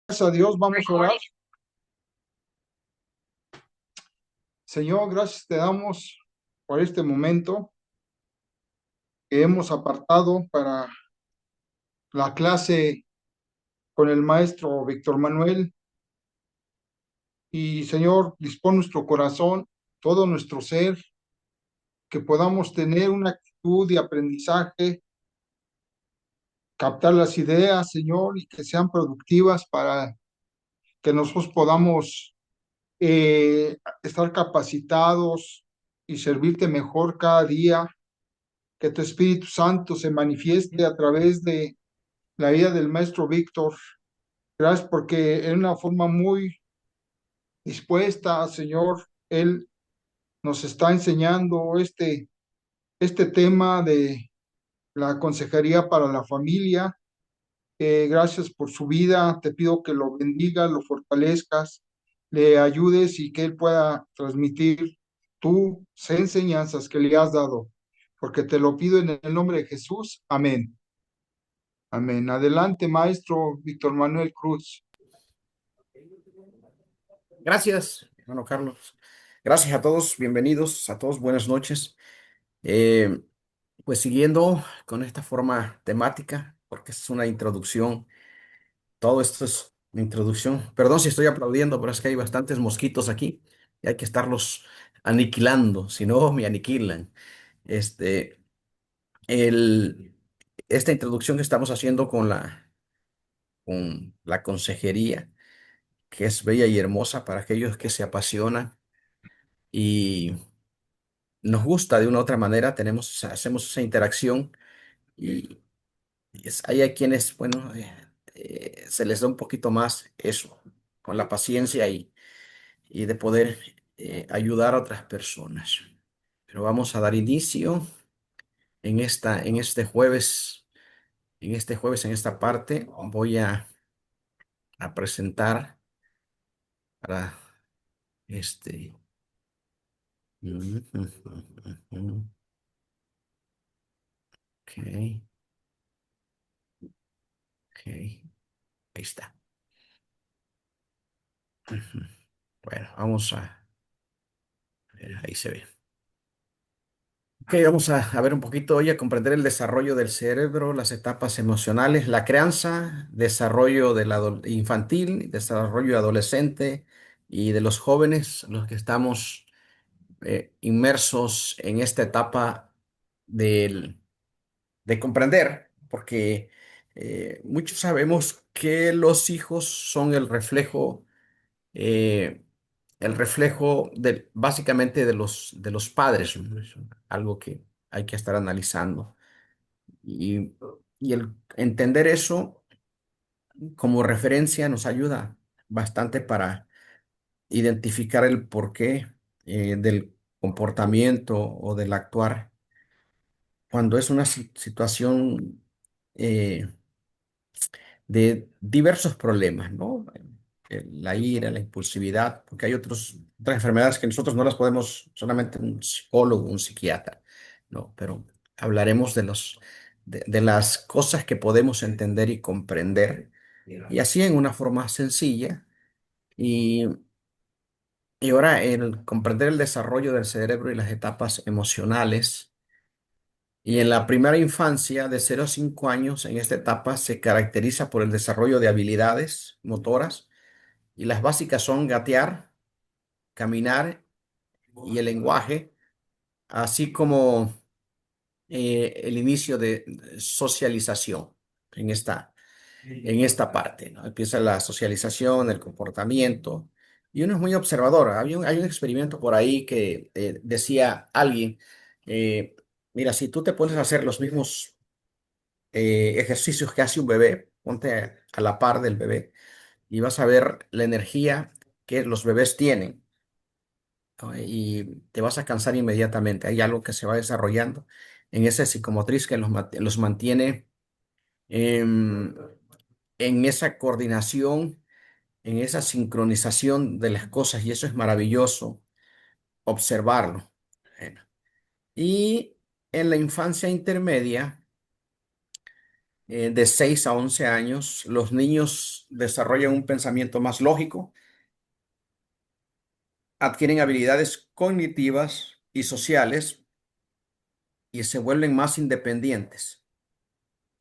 Gracias a Dios, vamos a orar. Señor, gracias te damos por este momento que hemos apartado para la clase con el maestro Víctor Manuel. Y Señor, dispón nuestro corazón, todo nuestro ser, que podamos tener una actitud de aprendizaje, captar las ideas, Señor, y que sean productivas para que nosotros podamos estar capacitados y servirte mejor cada día, que tu Espíritu Santo se manifieste a través de la vida del maestro Víctor. Gracias porque en una forma muy dispuesta, Señor, él nos está enseñando este tema de la consejería para la familia. Gracias por su vida. Te pido que lo bendigas, lo fortalezcas, le ayudes y que él pueda transmitir tus enseñanzas que le has dado. Porque te lo pido en el nombre de Jesús. Amén. Amén. Adelante, maestro Víctor Manuel Cruz. Gracias, hermano Carlos. Gracias a todos, bienvenidos a todos, buenas noches. Eh, pues siguiendo con esta forma temática, porque es una introducción, todo esto es una introducción. Perdón si estoy aplaudiendo, pero es que hay bastantes mosquitos aquí y hay que estarlos aniquilando, si no me aniquilan. Este, el, esta introducción que estamos haciendo con la consejería, que es bella y hermosa para aquellos que se apasionan y nos gusta de una u otra manera, hacemos esa interacción y hay a quienes, bueno, se les da un poquito más eso, con la paciencia y de poder ayudar a otras personas. Pero vamos a dar inicio en este jueves, en esta parte, voy a presentar para este. Ok, ok, ahí está. Ujú. Bueno, vamos a ver, ahí se ve. Ok, vamos a ver un poquito hoy a comprender el desarrollo del cerebro, las etapas emocionales, la crianza, desarrollo infantil, desarrollo adolescente y de los jóvenes, los que estamos inmersos en esta etapa del- de comprender, porque muchos sabemos que los hijos son eh, el reflejo básicamente de los padres, ¿no? Es algo que hay que estar analizando. Y, y el entender eso como referencia nos ayuda bastante para identificar el porqué del comportamiento o del actuar cuando es una situación eh, de diversos problemas, ¿no? La ira, la impulsividad, porque hay otras enfermedades que nosotros no las podemos, solamente un psicólogo, un psiquiatra, ¿no? Pero hablaremos de las cosas que podemos entender y comprender, y así en una forma sencilla. Y, y ahora el comprender el desarrollo del cerebro y las etapas emocionales. Y en la primera infancia, de 0 a 5 años, en esta etapa se caracteriza por el desarrollo de habilidades motoras y las básicas son gatear, caminar y el lenguaje, así como el inicio de socialización en esta parte, ¿no? Empieza la socialización, el comportamiento y uno es muy observador. Hay un experimento por ahí que decía alguien, eh, mira, si tú te pones a hacer los mismos ejercicios que hace un bebé, ponte a la par del bebé y vas a ver la energía que los bebés tienen, ¿no? Y te vas a cansar inmediatamente. Hay algo que se va desarrollando en ese psicomotriz que los mantiene em, en esa coordinación, en esa sincronización de las cosas y eso es maravilloso observarlo. Bueno, y en la infancia intermedia, de 6 a 11 años, los niños desarrollan un pensamiento más lógico, adquieren habilidades cognitivas y sociales y se vuelven más independientes.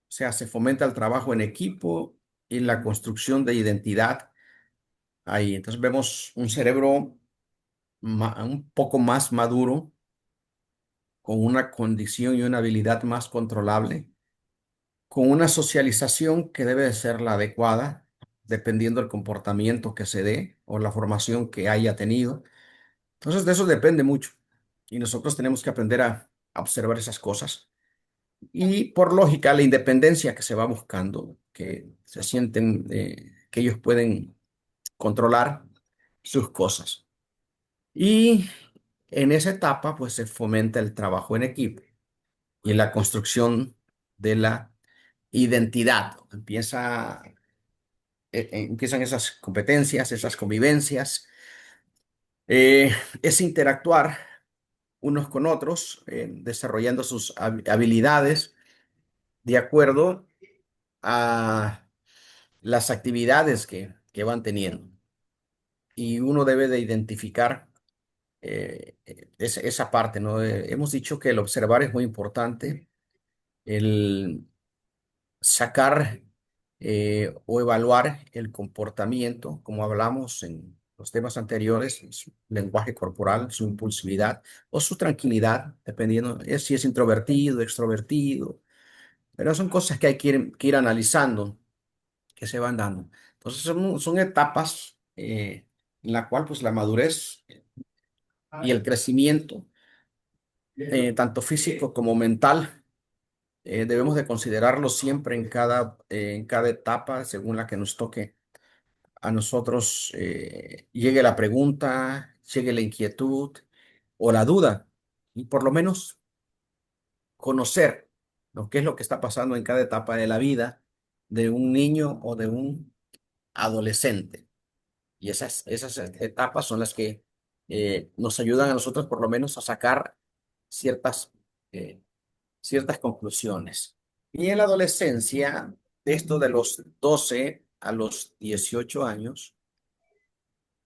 O sea, se fomenta el trabajo en equipo y la construcción de identidad ahí. Entonces vemos un cerebro un poco más maduro, con una condición y una habilidad más controlable, con una socialización que debe de ser la adecuada, dependiendo del comportamiento que se dé o la formación que haya tenido. Entonces, de eso depende mucho. Y nosotros tenemos que aprender a observar esas cosas. Y por lógica, la independencia que se va buscando, que se sienten que ellos pueden controlar sus cosas. Y en esa etapa, pues se fomenta el trabajo en equipo y la construcción de la identidad. Empiezan esas competencias, esas convivencias, eh, es interactuar unos con otros, desarrollando sus habilidades de acuerdo a las actividades que van teniendo. Y uno debe de identificar esa parte, ¿no? Hemos dicho que el observar es muy importante, el sacar o evaluar el comportamiento, como hablamos en los temas anteriores, su lenguaje corporal, su impulsividad o su tranquilidad, dependiendo si es introvertido, extrovertido, pero son cosas que hay que ir analizando, que se van dando. Entonces son etapas en la cual pues la madurez y el crecimiento, tanto físico como mental, debemos de considerarlo siempre en cada etapa según la que nos toque a nosotros, llegue la pregunta, llegue la inquietud o la duda, y por lo menos conocer lo que es lo que está pasando en cada etapa de la vida de un niño o de un adolescente. Y esas etapas son las que nos ayudan a nosotros por lo menos a sacar ciertas, eh, ciertas conclusiones. Y en la adolescencia, de esto de los 12 a los 18 años,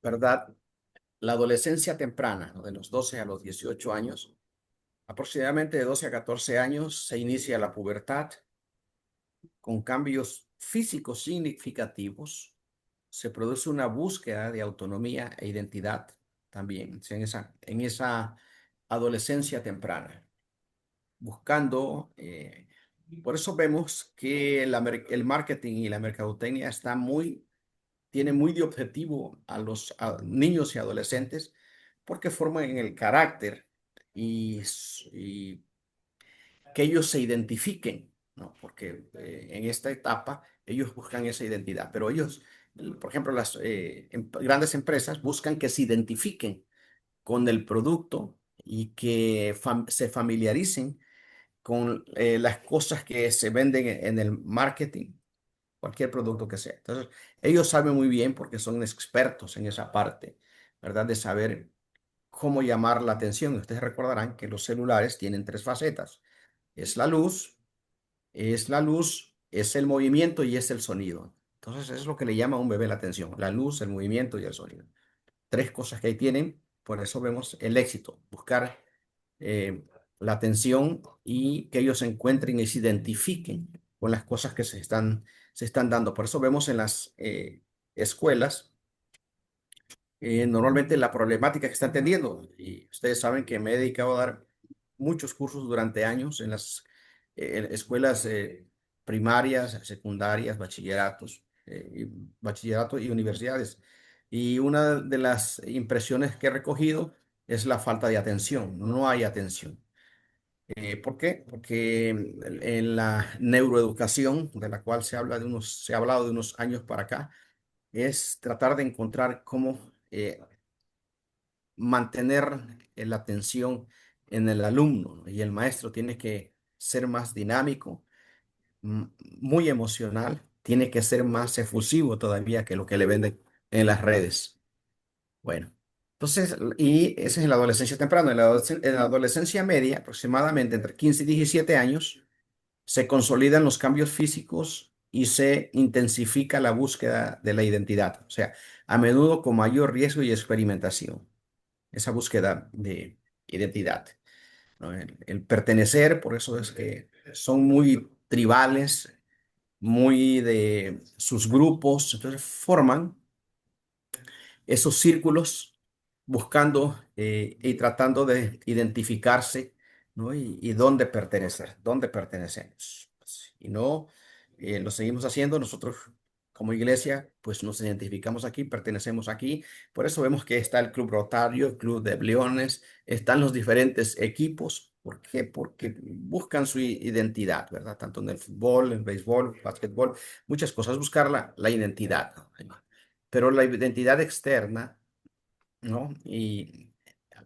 ¿verdad? La adolescencia temprana, ¿no? De los 12 a los 18 años, aproximadamente de 12 a 14 años, se inicia la pubertad con cambios físicos significativos. Se produce una búsqueda de autonomía e identidad también, o sea, en esa adolescencia temprana, buscando, por eso vemos que el marketing y la mercadotecnia tiene muy de objetivo a los niños y adolescentes porque forman el carácter y que ellos se identifiquen, ¿no? Porque en esta etapa ellos buscan esa identidad, pero ellos, por ejemplo, las grandes empresas buscan que se identifiquen con el producto y que se familiaricen con las cosas que se venden en el marketing, cualquier producto que sea. Entonces, ellos saben muy bien porque son expertos en esa parte, ¿verdad? De saber cómo llamar la atención. Ustedes recordarán que los celulares tienen tres facetas. Es la luz, es el movimiento y es el sonido. Entonces, eso es lo que le llama a un bebé la atención, la luz, el movimiento y el sonido. Tres cosas que ahí tienen, por eso vemos el éxito, buscar eh, la atención y que ellos se encuentren y se identifiquen con las cosas que se están dando. Por eso vemos en las escuelas normalmente la problemática que están teniendo. Y ustedes saben que me he dedicado a dar muchos cursos durante años en las escuelas primarias, secundarias, bachillerato y universidades. Y una de las impresiones que he recogido es la falta de atención. No hay atención. ¿Por qué? Porque en la neuroeducación, de la cual se ha hablado de unos años para acá, es tratar de encontrar cómo mantener la atención en el alumno, ¿no? Y el maestro tiene que ser más dinámico, m- muy emocional, tiene que ser más efusivo todavía que lo que le venden en las redes. Bueno, entonces, y ese es en la adolescencia temprana. En la adolescencia media, aproximadamente entre 15 y 17 años, se consolidan los cambios físicos y se intensifica la búsqueda de la identidad, o sea, a menudo con mayor riesgo y experimentación, esa búsqueda de identidad, ¿no? El pertenecer, por eso es que son muy tribales, muy de sus grupos, entonces forman esos círculos buscando y tratando de identificarse, ¿no? Y dónde pertenecer, dónde pertenecemos. Y no lo seguimos haciendo nosotros como iglesia, pues nos identificamos aquí, pertenecemos aquí. Por eso vemos que está el Club Rotario, el Club de Leones, están los diferentes equipos. ¿Por qué? Porque buscan su identidad, ¿verdad? Tanto en el fútbol, en el béisbol, básquetbol, muchas cosas, buscar la identidad, ¿no? Pero la identidad externa, ¿no? Y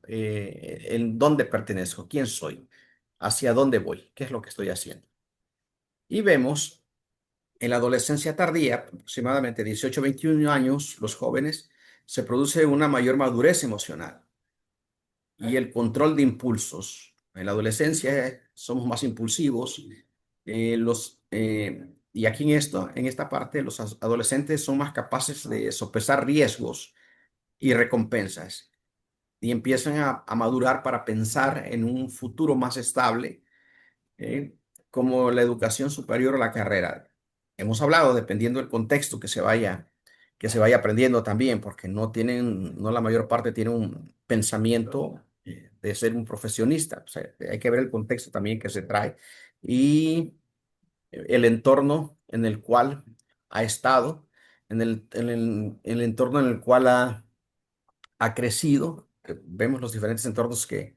en dónde pertenezco, quién soy, hacia dónde voy, qué es lo que estoy haciendo. Y vemos en la adolescencia tardía, aproximadamente 18, 21 años, los jóvenes, se produce una mayor madurez emocional y el control de impulsos. En la adolescencia somos más impulsivos. Y aquí en esta parte, los adolescentes son más capaces de sopesar riesgos y recompensas y empiezan a madurar para pensar en un futuro más estable, ¿eh? Como la educación superior o la carrera. Hemos hablado, dependiendo del contexto que se vaya aprendiendo también, porque no tienen, no la mayor parte tiene un pensamiento de ser un profesionista. O sea, hay que ver el contexto también que se trae y el entorno en el cual ha estado, en el entorno en el cual ha crecido. Vemos los diferentes entornos que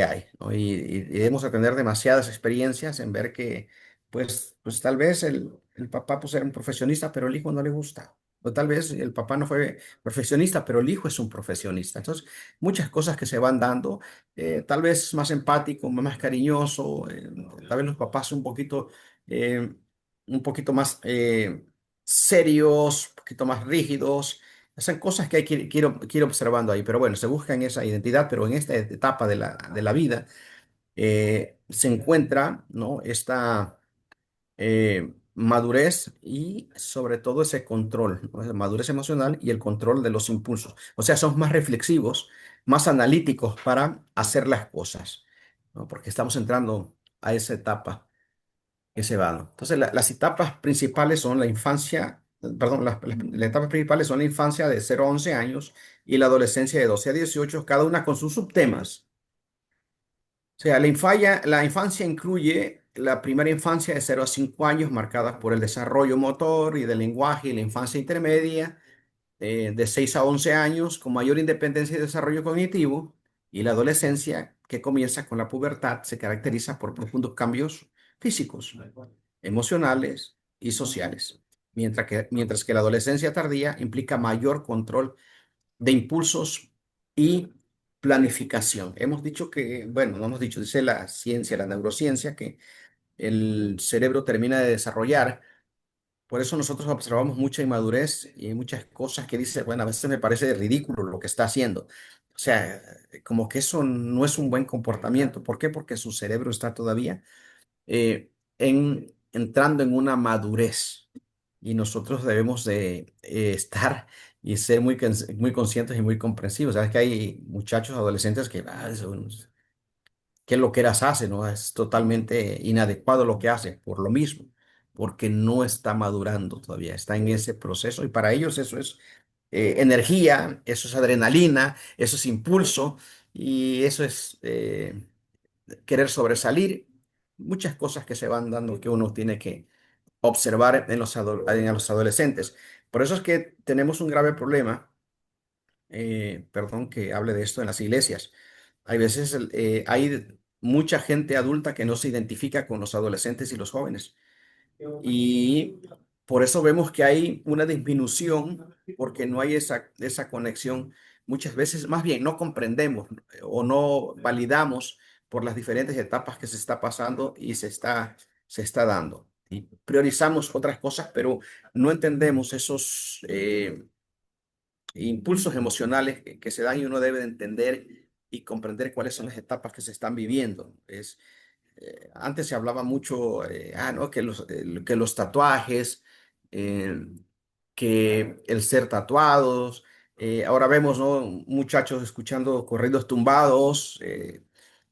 hay, ¿no? Y debemos de tener demasiadas experiencias en ver que, pues tal vez el papá pues era un profesionista, pero el hijo no le gusta. O tal vez el papá no fue profesionista, pero el hijo es un profesionista. Entonces, muchas cosas que se van dando, tal vez más empático, más cariñoso, tal vez los papás eh, un poquito más serios, un poquito más rígidos. Son cosas que hay que ir observando ahí, pero bueno, se busca en esa identidad, pero en esta etapa de la vida se encuentra, ¿no? Esta madurez y sobre todo ese control, ¿no? Esa madurez emocional y el control de los impulsos. O sea, son más reflexivos, más analíticos para hacer las cosas, ¿no? Porque estamos entrando a esa etapa que se va, ¿no? Entonces, las etapas principales son la infancia, perdón, las etapas principales son la infancia de 0 a 11 años y la adolescencia de 12 a 18, cada una con sus subtemas. O sea, la infancia incluye la primera infancia de 0 a 5 años, marcada por el desarrollo motor y del lenguaje, y la infancia intermedia de 6 a 11 años, con mayor independencia y desarrollo cognitivo, y la adolescencia, que comienza con la pubertad, se caracteriza por profundos cambios físicos, emocionales y sociales, mientras que la adolescencia tardía implica mayor control de impulsos y planificación. Hemos dicho que, bueno, no hemos dicho, dice la ciencia, la neurociencia, que el cerebro termina de desarrollar. Por eso nosotros observamos mucha inmadurez y hay muchas cosas que dice, bueno, a veces me parece ridículo lo que está haciendo. O sea, como que eso no es un buen comportamiento. ¿Por qué? Porque su cerebro está todavía entrando en una madurez y nosotros debemos de estar y ser muy conscientes y muy comprensivos. Sabes que hay muchachos, adolescentes que, qué loqueras hace, ¿no? Es totalmente inadecuado lo que hace por lo mismo, porque no está madurando todavía, está en ese proceso y para ellos eso es energía, eso es adrenalina, eso es impulso y eso es querer sobresalir. Muchas cosas que se van dando que uno tiene que observar en los adolescentes. Por eso es que tenemos un grave problema, perdón que hable de esto en las iglesias. Hay veces hay mucha gente adulta que no se identifica con los adolescentes y los jóvenes. Y por eso vemos que hay una disminución, porque no hay esa conexión. Muchas veces, más bien, no comprendemos o no validamos por las diferentes etapas que se está pasando y se está dando. Y priorizamos otras cosas, pero no entendemos esos impulsos emocionales que se dan y uno debe de entender y comprender cuáles son las etapas que se están viviendo. antes se hablaba mucho, ¿no? Que los tatuajes, eh, que el ser tatuados. Ahora vemos, ¿no? Muchachos escuchando corridos tumbados.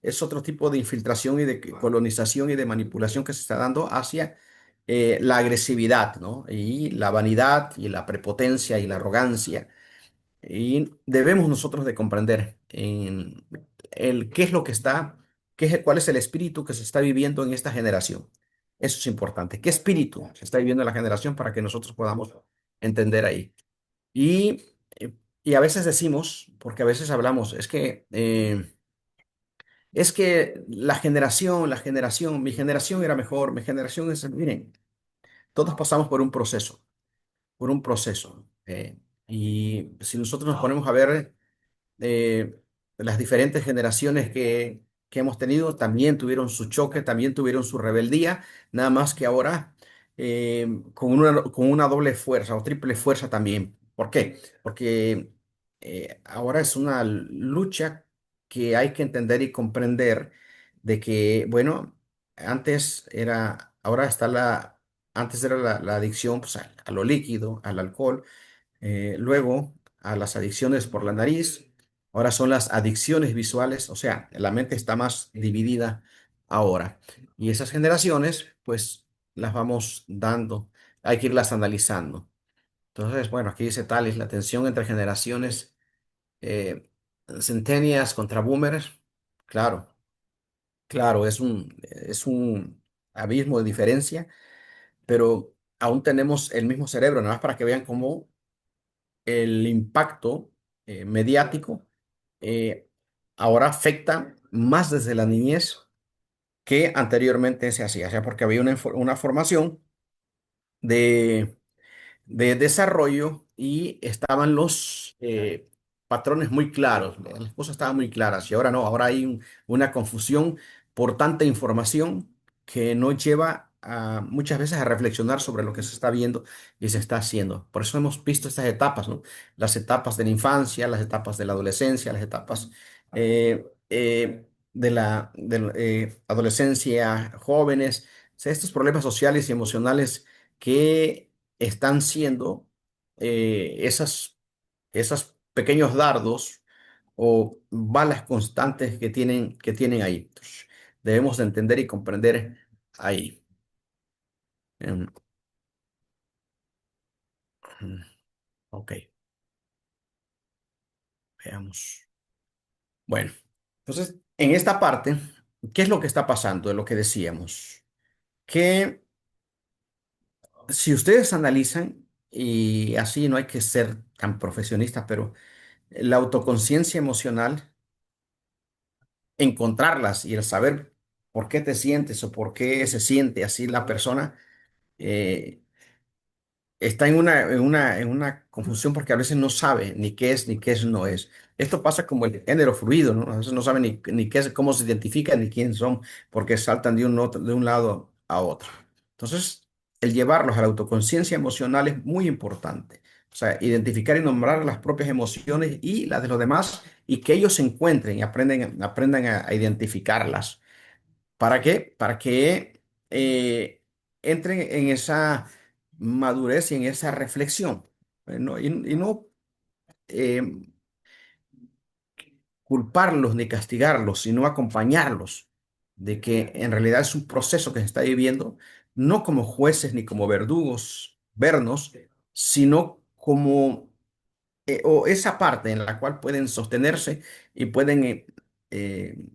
Es otro tipo de infiltración y de colonización y de manipulación que se está dando hacia la agresividad, ¿no? Y la vanidad y la prepotencia y la arrogancia. Y debemos nosotros de comprender qué es lo que está, cuál es el espíritu que se está viviendo en esta generación. Eso es importante. ¿Qué espíritu se está viviendo en la generación para que nosotros podamos entender ahí? Y, eh, y a veces decimos, porque a veces hablamos, es que mi generación era mejor, mi generación es, miren, todos pasamos por un proceso. Y si nosotros nos ponemos a ver eh, las diferentes generaciones que hemos tenido también tuvieron su choque, también tuvieron su rebeldía, nada más que ahora con una doble fuerza o triple fuerza también. ¿Por qué? Porque ahora es una lucha que hay que entender y comprender de que, bueno, antes era la adicción pues, a lo líquido, al alcohol, luego a las adicciones por la nariz, ahora son las adicciones visuales, o sea, la mente está más dividida ahora. Y esas generaciones, pues las vamos dando, hay que irlas analizando. Entonces, bueno, aquí dice Talis, la tensión entre generaciones, eh, centennials contra boomers, claro, claro, es un abismo de diferencia, pero aún tenemos el mismo cerebro, nada más para que vean cómo el impacto mediático eh, ahora afecta más desde la niñez que anteriormente se hacía, o sea, porque había una formación de desarrollo y estaban los patrones muy claros, las cosas estaban muy claras y ahora no, ahora hay una confusión por tanta información que no lleva muchas veces a reflexionar sobre lo que se está viendo y se está haciendo. Por eso hemos visto estas etapas, ¿no? Las etapas de la infancia, las etapas de la adolescencia, las etapas de la adolescencia, jóvenes, o sea, estos problemas sociales y emocionales que están siendo esas pequeños dardos o balas constantes que tienen ahí. Entonces, debemos de entender y comprender ahí. Em, ok, veamos. Bueno, entonces, en esta parte, ¿qué es lo que está pasando de lo que decíamos? Que si ustedes analizan, y así no hay que ser tan profesionistas, pero la autoconciencia emocional encontrarlas y el saber por qué te sientes o por qué se siente así la persona, eh, está en una confusión porque a veces no sabe ni qué es ni qué es, no es. Esto pasa como el género fluido, ¿no? A veces no saben ni qué es, cómo se identifican ni quién son, porque saltan de un lado a otro. Entonces, el llevarlos a la autoconciencia emocional es muy importante. O sea, identificar y nombrar las propias emociones y las de los demás y que ellos se encuentren y aprendan a identificarlas. ¿Para qué? Para que entren en esa madurez y en esa reflexión. Y no eh, culparlos ni castigarlos, sino acompañarlos de que en realidad es un proceso que se está viviendo, no como jueces ni como verdugos, vernos, sino como o esa parte en la cual pueden sostenerse y pueden eh,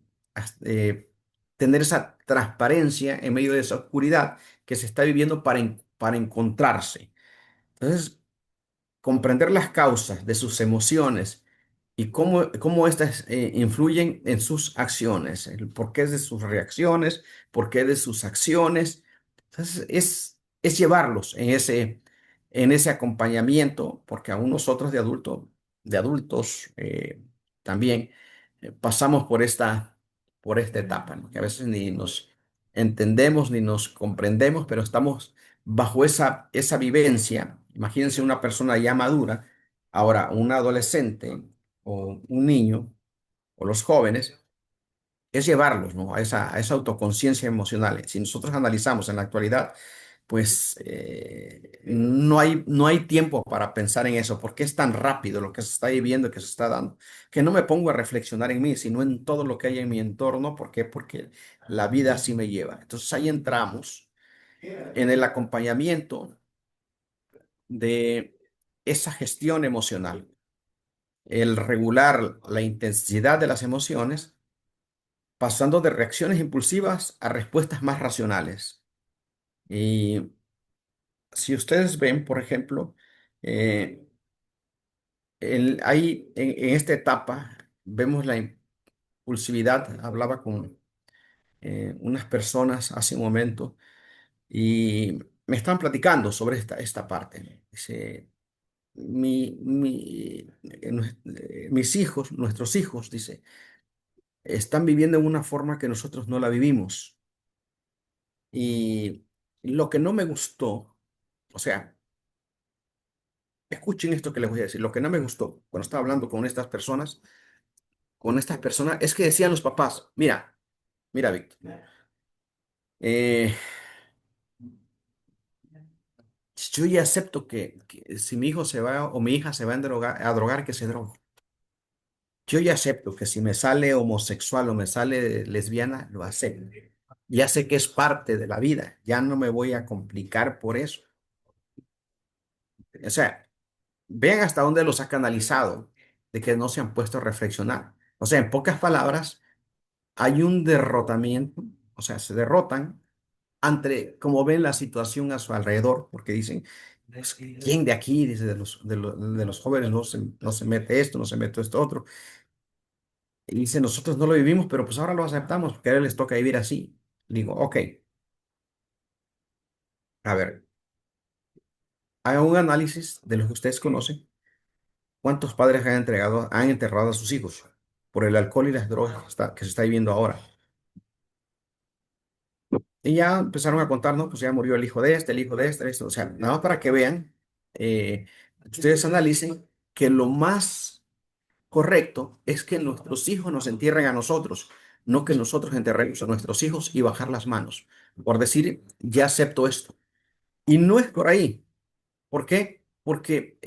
eh, tener esa transparencia en medio de esa oscuridad que se está viviendo para encontrarse. Entonces, comprender las causas de sus emociones y cómo éstas influyen en sus acciones, el porqué de sus reacciones, porqué de sus acciones. Entonces, es llevarlos en ese acompañamiento, porque aún nosotros de adultos también pasamos por esta etapa, ¿no? Que a veces ni nos entendemos ni nos comprendemos, pero estamos bajo esa vivencia. Imagínense una persona ya madura, ahora un adolescente o un niño o los jóvenes. es llevarlos, ¿no? A esa autoconciencia emocional. Si nosotros analizamos en la actualidad, pues no hay tiempo para pensar en eso, porque es tan rápido lo que se está viviendo, que se está dando, que no me pongo a reflexionar en mí, sino en todo lo que hay en mi entorno. ¿Por qué? Porque la vida así me lleva. Entonces ahí entramos en el acompañamiento de esa gestión emocional, el regular la intensidad de las emociones, pasando de reacciones impulsivas a respuestas más racionales. Y si ustedes ven, por ejemplo, eh, ahí en esta etapa vemos la impulsividad. Hablaba con unas personas hace un momento y me están platicando sobre esta parte. Dice, mis hijos, nuestros hijos, dice, están viviendo en una forma que nosotros no la vivimos. Y lo que no me gustó, o sea, escuchen esto que les voy a decir, lo que no me gustó cuando estaba hablando con estas personas, es que decían los papás, mira, Víctor, eh, yo ya acepto que si mi hijo se va o mi hija se va a drogar, que se drogue. Yo ya acepto que si me sale homosexual o me sale lesbiana, lo acepto. Ya sé que es parte de la vida, ya no me voy a complicar por eso. O sea, vean hasta dónde los ha canalizado, de que no se han puesto a reflexionar. O sea, en pocas palabras, hay un derrotamiento, o sea, se derrotan ante como ven la situación a su alrededor, porque dicen, "Pues, ¿quién de aquí, dice, de los jóvenes no se mete esto, no se mete esto otro? Y dice, nosotros no lo vivimos, pero pues ahora lo aceptamos, porque a ellos les toca vivir así. Digo, ok, a ver, hagan un análisis de lo que ustedes conocen. ¿Cuántos padres han enterrado a sus hijos por el alcohol y las drogas que se está viviendo ahora? Y ya empezaron a contar, ¿no? Pues ya murió el hijo de este, el hijo de este, esto. O sea, nada más para que vean, ustedes analicen que lo más correcto es que nuestros hijos nos entierren a nosotros, no que nosotros enterremos a nuestros hijos y bajar las manos, por decir, ya acepto esto. Y no es por ahí. ¿Por qué? Porque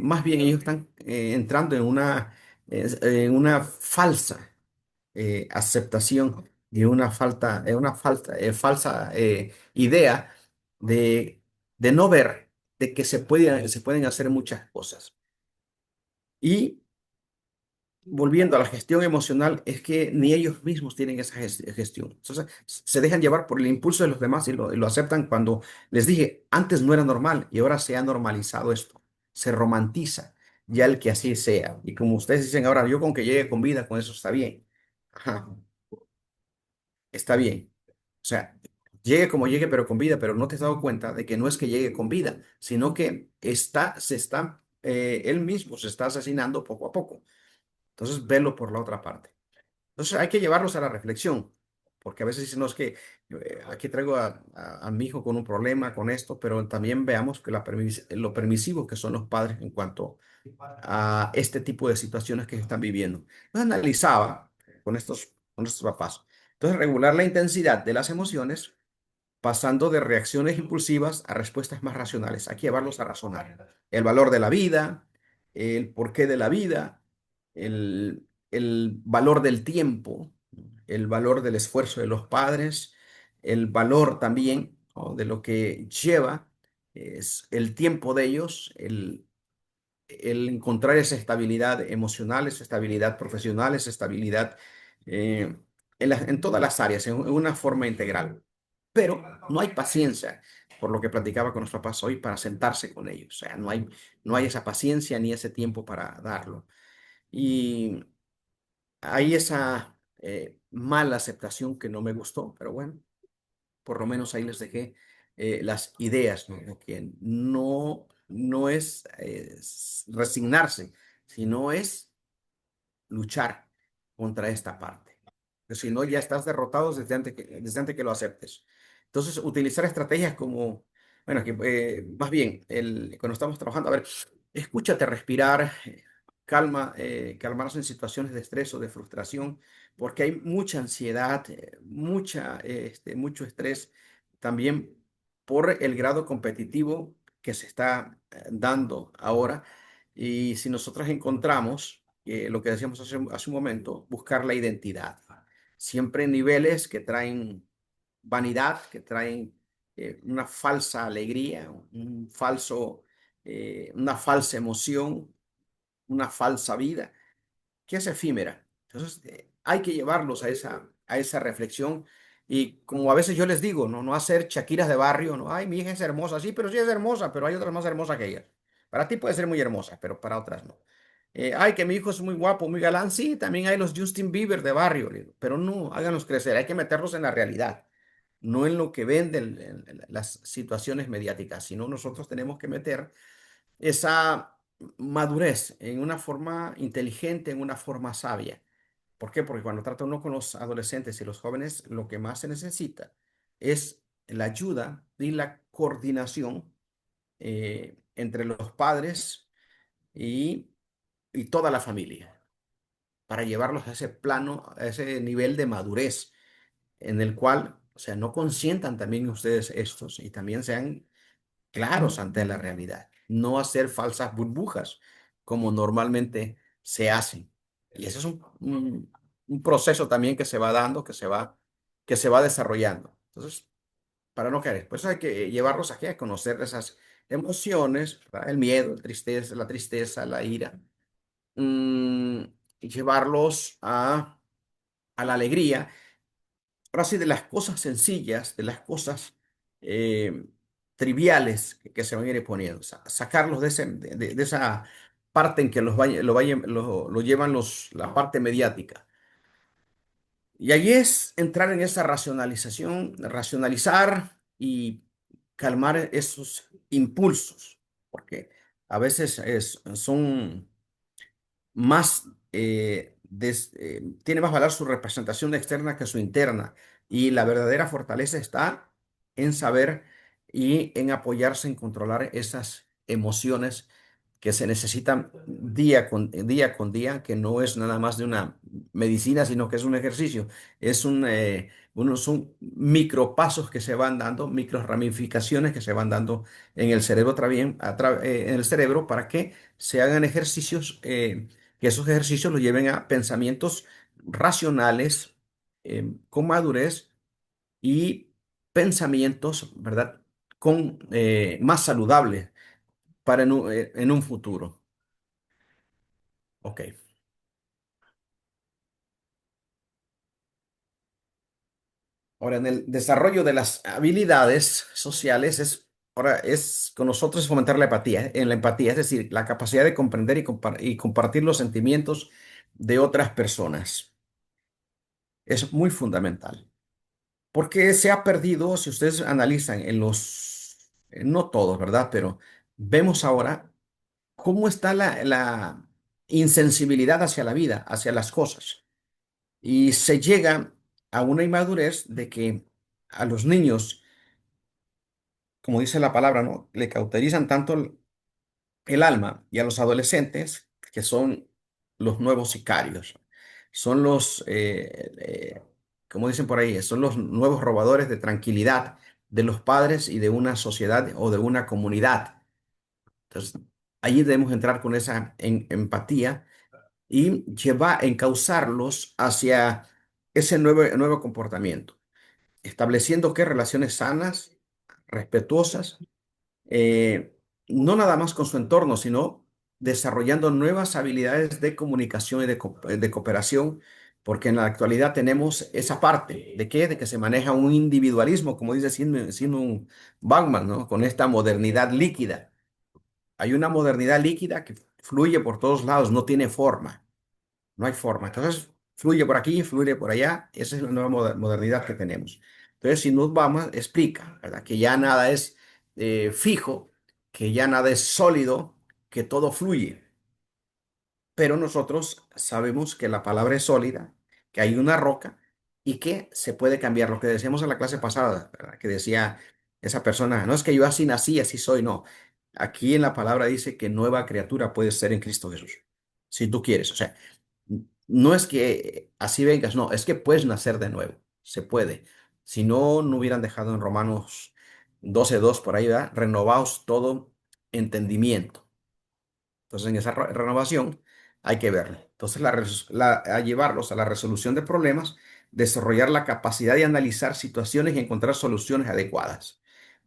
más bien ellos están entrando en una falsa aceptación y falsa idea de, de no ver de que se pueden hacer muchas cosas. Y volviendo a la gestión emocional, es que ni ellos mismos tienen esa gestión. Entonces, se dejan llevar por el impulso de los demás y lo aceptan cuando les dije, antes no era normal y ahora se ha normalizado esto. Se romantiza ya el que así sea. Y como ustedes dicen ahora, yo con que llegue con vida, con eso está bien. Ajá, está bien. O sea, llegue como llegue, pero con vida, pero no te has dado cuenta de que no es que llegue con vida, sino que él mismo se está asesinando poco a poco. Entonces, velo por la otra parte. Entonces hay que llevarlos a la reflexión, porque a veces dicen, no, es que aquí traigo a mi hijo con un problema con esto, pero también veamos que lo permisivo que son los padres en cuanto a este tipo de situaciones que se están viviendo. Entonces analizaba con estos papás. Entonces, regular la intensidad de las emociones pasando de reacciones impulsivas a respuestas más racionales. Hay que llevarlos a razonar. El valor de la vida, el porqué de la vida, el valor del tiempo, el valor del esfuerzo de los padres, el valor también, ¿no?, de lo que lleva es el tiempo de ellos, el encontrar esa estabilidad emocional, esa estabilidad profesional, esa estabilidad eh, en todas las áreas, en una forma integral. Pero no hay paciencia, por lo que platicaba con los papás hoy, para sentarse con ellos. O sea, no hay esa paciencia ni ese tiempo para darlo. Y hay esa mala aceptación que no me gustó, pero bueno, por lo menos ahí les dejé las ideas, ¿no? De que no es resignarse, sino es luchar contra esta parte. Que si no, ya estás derrotado desde antes que lo aceptes. Entonces, utilizar estrategias como, bueno, que más bien, cuando estamos trabajando, a ver, escúchate respirar, calmarnos en situaciones de estrés o de frustración, porque hay mucha ansiedad, mucho estrés también por el grado competitivo que se está dando ahora. Y si nosotros encontramos, lo que decíamos hace un momento, buscar la identidad, siempre en niveles que traen vanidad, que traen una falsa alegría, una falsa emoción, una falsa vida, que es efímera. Entonces, hay que llevarlos a esa reflexión. Y como a veces yo les digo, no hacer Shakiras de barrio, no, ay, mi hija es hermosa, sí, pero sí es hermosa, pero hay otras más hermosas que ella. Para ti puede ser muy hermosa, pero para otras no. Ay, que mi hijo es muy guapo, muy galán, sí, también hay los Justin Bieber de barrio, le digo, pero no, háganos crecer, hay que meterlos en la realidad, no en lo que venden en las situaciones mediáticas, sino nosotros tenemos que meter esa madurez en una forma inteligente, en una forma sabia. ¿Por qué? Porque cuando trata uno con los adolescentes y los jóvenes, lo que más se necesita es la ayuda y la coordinación entre los padres y, y toda la familia para llevarlos a ese plano, a ese nivel de madurez en el cual, o sea, no consientan también ustedes estos y también sean claros ante la realidad, no hacer falsas burbujas como normalmente se hacen. Y ese es un proceso también que se va dando, que se va desarrollando. Entonces, para no caer, pues hay que llevarlos aquí a conocer esas emociones, ¿verdad? El miedo, la tristeza, la ira, y llevarlos a la alegría. Ahora sí, de las cosas sencillas, de las cosas eh, triviales que se van a ir poniendo, sacarlos de esa parte en que lo llevan la parte mediática. Y allí es entrar en esa racionalización, racionalizar y calmar esos impulsos, porque a veces son más, tiene más valor su representación externa que su interna. Y la verdadera fortaleza está en saber y en apoyarse en controlar esas emociones que se necesitan día con día, que no es nada más de una medicina, sino que es un ejercicio. Son micropasos que se van dando, micro ramificaciones que se van dando en el cerebro, en el cerebro para que se hagan ejercicios, que esos ejercicios los lleven a pensamientos racionales, con madurez y pensamientos, ¿verdad? Más saludables para en un futuro. Ok. Ahora, en el desarrollo de las habilidades sociales ahora es con nosotros fomentar la empatía, en la empatía, es decir, la capacidad de comprender y compartir los sentimientos de otras personas. Es muy fundamental. Porque se ha perdido, si ustedes analizan no todos, ¿verdad? Pero vemos ahora cómo está la insensibilidad hacia la vida, hacia las cosas. Y se llega a una inmadurez de que a los niños, como dice la palabra, ¿no? Le cauterizan tanto el alma y a los adolescentes, que son los nuevos sicarios, son como dicen por ahí, son los nuevos robadores de tranquilidad de los padres y de una sociedad o de una comunidad. Entonces, allí debemos entrar con esa empatía y encauzarlos hacia ese nuevo comportamiento, estableciendo qué relaciones sanas, respetuosas, eh, no nada más con su entorno, sino desarrollando nuevas habilidades de comunicación y de cooperación, porque en la actualidad tenemos esa parte de qué, de que se maneja un individualismo, como dice Simon Bauman, ¿no? Con esta modernidad líquida. Hay una modernidad líquida que fluye por todos lados, no tiene forma, no hay forma. Entonces, fluye por aquí, fluye por allá, esa es la nueva modernidad que tenemos. Entonces, si nos vamos, explica, ¿verdad? Que ya nada es fijo, que ya nada es sólido, que todo fluye. Pero nosotros sabemos que la palabra es sólida, que hay una roca y que se puede cambiar. Lo que decíamos en la clase pasada, ¿verdad? Que decía esa persona, no es que yo así nací, así soy, no. Aquí en la palabra dice que nueva criatura puede ser en Cristo Jesús. si tú quieres. O sea, no es que así vengas, no, es que puedes nacer de nuevo, se puede. Si no, no hubieran dejado en Romanos 12:2 por ahí, ¿verdad? Renovaos todo entendimiento. Entonces, en esa renovación hay que verlo. Entonces, a llevarlos a la resolución de problemas, desarrollar la capacidad de analizar situaciones y encontrar soluciones adecuadas.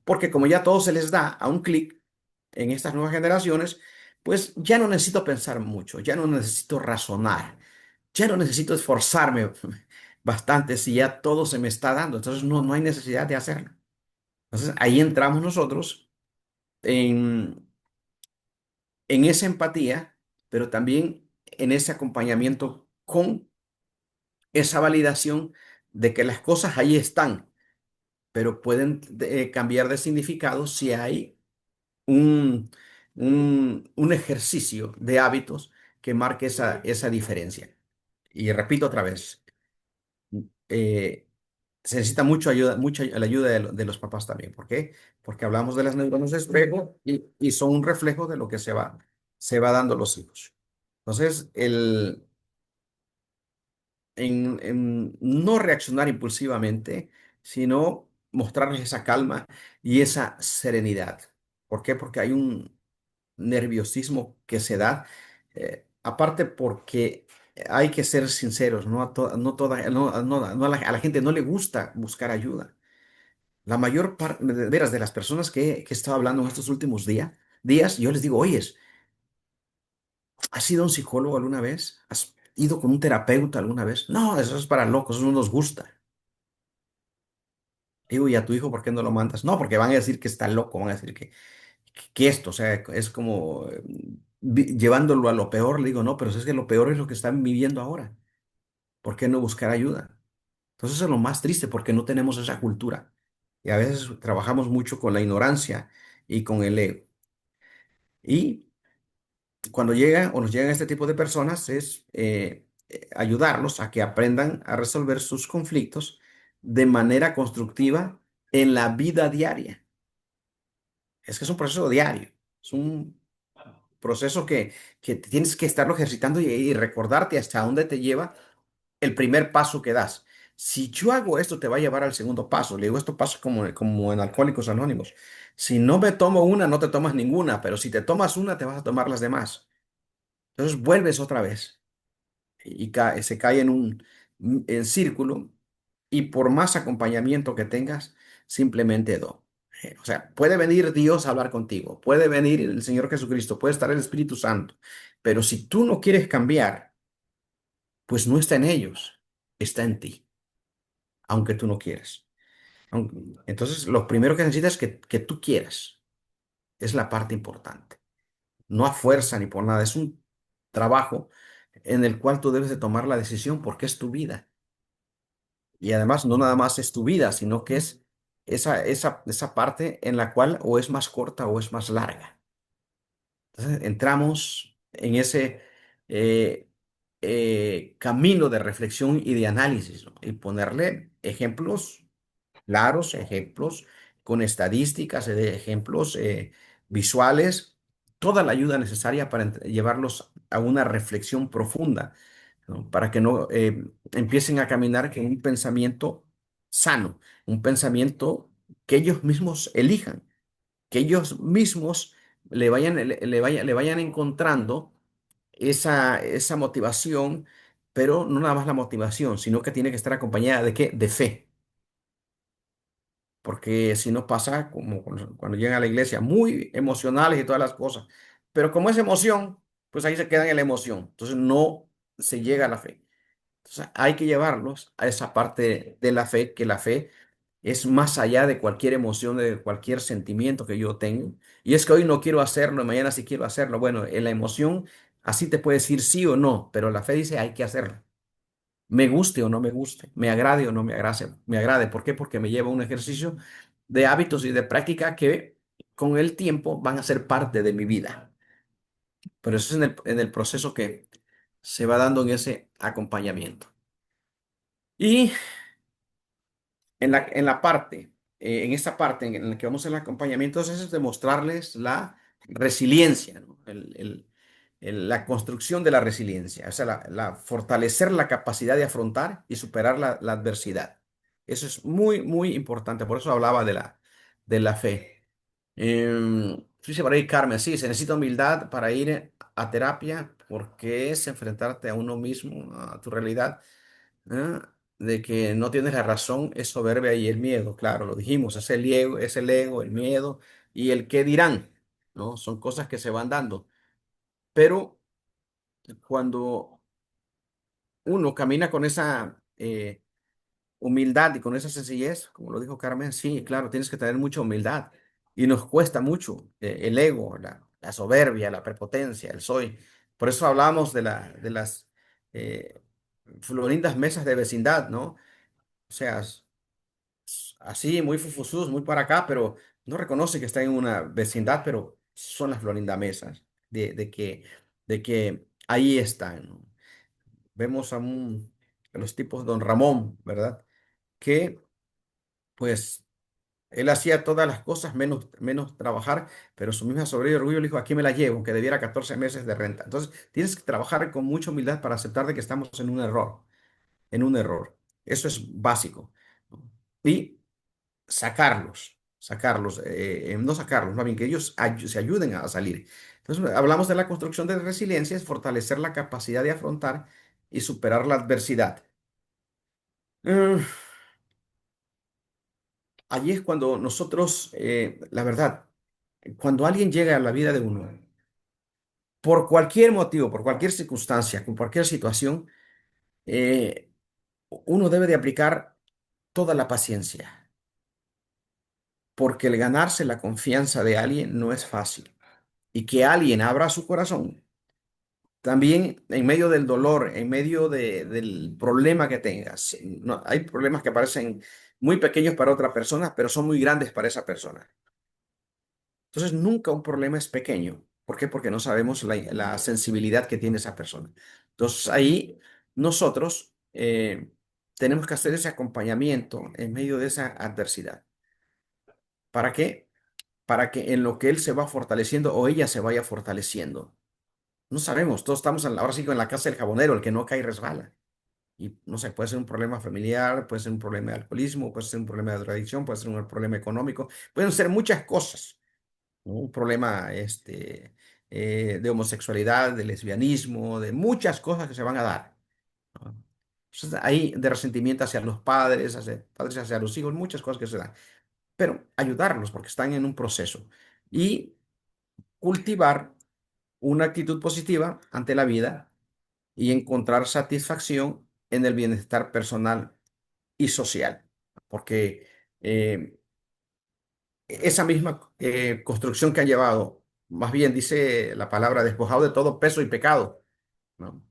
Porque como ya todo se les da a un clic en estas nuevas generaciones, pues ya no necesito pensar mucho, ya no necesito razonar, ya no necesito esforzarme bastante si ya todo se me está dando. Entonces, no hay necesidad de hacerlo. Entonces, ahí entramos nosotros en esa empatía, pero también en ese acompañamiento con esa validación de que las cosas ahí están, pero pueden cambiar de significado si hay un, un ejercicio de hábitos que marque esa diferencia. Y repito otra vez, eh, se necesita la ayuda de los papás también. ¿Por qué? Porque hablamos de las neuronas de espejo y son un reflejo de lo que se va dando los hijos. Entonces, en no reaccionar impulsivamente, sino mostrarles esa calma y esa serenidad. ¿Por qué? Porque hay un nerviosismo que se da, aparte porque hay que ser sinceros, no no toda, no a la gente no le gusta buscar ayuda. La mayor parte, de veras, de las personas que he estado hablando en estos últimos días, yo les digo, oyes, ¿has ido a un psicólogo alguna vez? ¿Has ido con un terapeuta alguna vez? No, eso es para locos, eso no nos gusta. Digo, ¿y a tu hijo por qué no lo mandas? No, porque van a decir que está loco, van a decir que esto, o sea, es como llevándolo a lo peor. Le digo, no, pero es que lo peor es lo que están viviendo ahora. ¿Por qué no buscar ayuda? Entonces eso es lo más triste porque no tenemos esa cultura. Y a veces trabajamos mucho con la ignorancia y con el ego. Y cuando llega o nos llegan este tipo de personas es ayudarlos a que aprendan a resolver sus conflictos de manera constructiva en la vida diaria. Es que es un proceso diario, es un proceso que tienes que estarlo ejercitando y recordarte hasta dónde te lleva el primer paso que das. Si yo hago esto, te va a llevar al segundo paso. Le digo, esto pasa como en Alcohólicos Anónimos. Si no me tomo una, no te tomas ninguna, pero si te tomas una, te vas a tomar las demás. Entonces vuelves otra vez y se cae en círculo y por más acompañamiento que tengas, simplemente do. O sea, puede venir Dios a hablar contigo, puede venir el Señor Jesucristo, puede estar el Espíritu Santo, pero si tú no quieres cambiar, pues no está en ellos, está en ti, aunque tú no quieras. Entonces, lo primero que necesitas es que tú quieras, es la parte importante. No a fuerza ni por nada, es un trabajo en el cual tú debes de tomar la decisión porque es tu vida. Y además no nada más es tu vida, sino que es esa parte en la cual o es más corta o es más larga. Entonces entramos en ese eh, camino de reflexión y de análisis, ¿no? Y ponerle ejemplos claros, ejemplos con estadísticas, ejemplos visuales, toda la ayuda necesaria para llevarlos a una reflexión profunda, ¿no? Para que no empiecen a caminar con un pensamiento sano, un pensamiento que ellos mismos elijan, que ellos mismos le vayan encontrando esa motivación, pero no nada más la motivación, sino que tiene que estar acompañada de qué? De fe. Porque si no pasa como cuando llegan a la iglesia, muy emocionales y todas las cosas. Pero como es emoción, pues ahí se quedan en la emoción. Entonces no se llega a la fe. Entonces hay que llevarlos a esa parte de la fe, que la fe es más allá de cualquier emoción, de cualquier sentimiento que yo tengo. Y es que hoy no quiero hacerlo, mañana sí quiero hacerlo. Bueno, en la emoción así te puede decir sí o no, pero la fe dice hay que hacerlo. Me guste o no me guste, me agrade o no me agrade. ¿Por qué? Porque me lleva a un ejercicio de hábitos y de práctica que con el tiempo van a ser parte de mi vida. Pero eso es en el proceso que se va dando en ese acompañamiento. Y en esta parte en la que vamos a hacer el acompañamiento, entonces es demostrarles la resiliencia, ¿no? la construcción de la resiliencia, o sea, fortalecer la capacidad de afrontar y superar la adversidad. Eso es muy, muy importante. Por eso hablaba de la fe. Dice por ahí Carmen, sí, se necesita humildad para ir a terapia porque es enfrentarte a uno mismo, a tu realidad, ¿eh? De que no tienes la razón, es soberbia y el miedo. Claro, lo dijimos, es el ego, el miedo y el qué dirán, ¿no? Son cosas que se van dando. Pero cuando uno camina con esa humildad y con esa sencillez, como lo dijo Carmen, sí, claro, tienes que tener mucha humildad. Y nos cuesta mucho el ego, la soberbia, la prepotencia, el soy. Por eso hablamos de las eh, florindas mesas de vecindad, ¿no? O sea, así, muy fufusús, muy para acá, pero no reconoce que está en una vecindad, pero son las florindas mesas de que ahí están, ¿no? Vemos a los tipos Don Ramón, ¿verdad? Que pues él hacía todas las cosas menos trabajar, pero su misma soberbia y orgullo le dijo, aquí me la llevo, que debiera 14 meses de renta. Entonces, tienes que trabajar con mucha humildad para aceptar de que estamos en un error, en un error. Eso es básico, ¿no? Y no sacarlos, más bien que ellos se ayuden a salir. Entonces, hablamos de la construcción de resiliencia, es fortalecer la capacidad de afrontar y superar la adversidad. Mm, Allí es cuando nosotros, la verdad, cuando alguien llega a la vida de uno, por cualquier motivo, por cualquier circunstancia, con cualquier situación, eh, uno debe de aplicar toda la paciencia, porque el ganarse la confianza de alguien no es fácil. Y que alguien abra su corazón, también en medio del dolor, en medio del problema que tengas. No, hay problemas que parecen muy pequeños para otra persona, pero son muy grandes para esa persona. Entonces, nunca un problema es pequeño. ¿Por qué? Porque no sabemos la sensibilidad que tiene esa persona. Entonces, ahí nosotros tenemos que hacer ese acompañamiento en medio de esa adversidad. ¿Para qué? Para que en lo que él se va fortaleciendo o ella se vaya fortaleciendo. No sabemos, todos estamos ahora sí en la casa del jabonero, el que no cae resbala. Y no sé, puede ser un problema familiar, puede ser un problema de alcoholismo, puede ser un problema de drogadicción, puede ser un problema económico, pueden ser muchas cosas, ¿no? Un problema de homosexualidad, de lesbianismo, de muchas cosas que se van a dar, ¿no? Entonces, hay de resentimiento hacia padres hacia los hijos, muchas cosas que se dan. Pero ayudarlos porque están en un proceso y cultivar una actitud positiva ante la vida y encontrar satisfacción en el bienestar personal y social. Porque esa misma construcción que han llevado, más bien dice la palabra, despojado de todo peso y pecado, ¿no?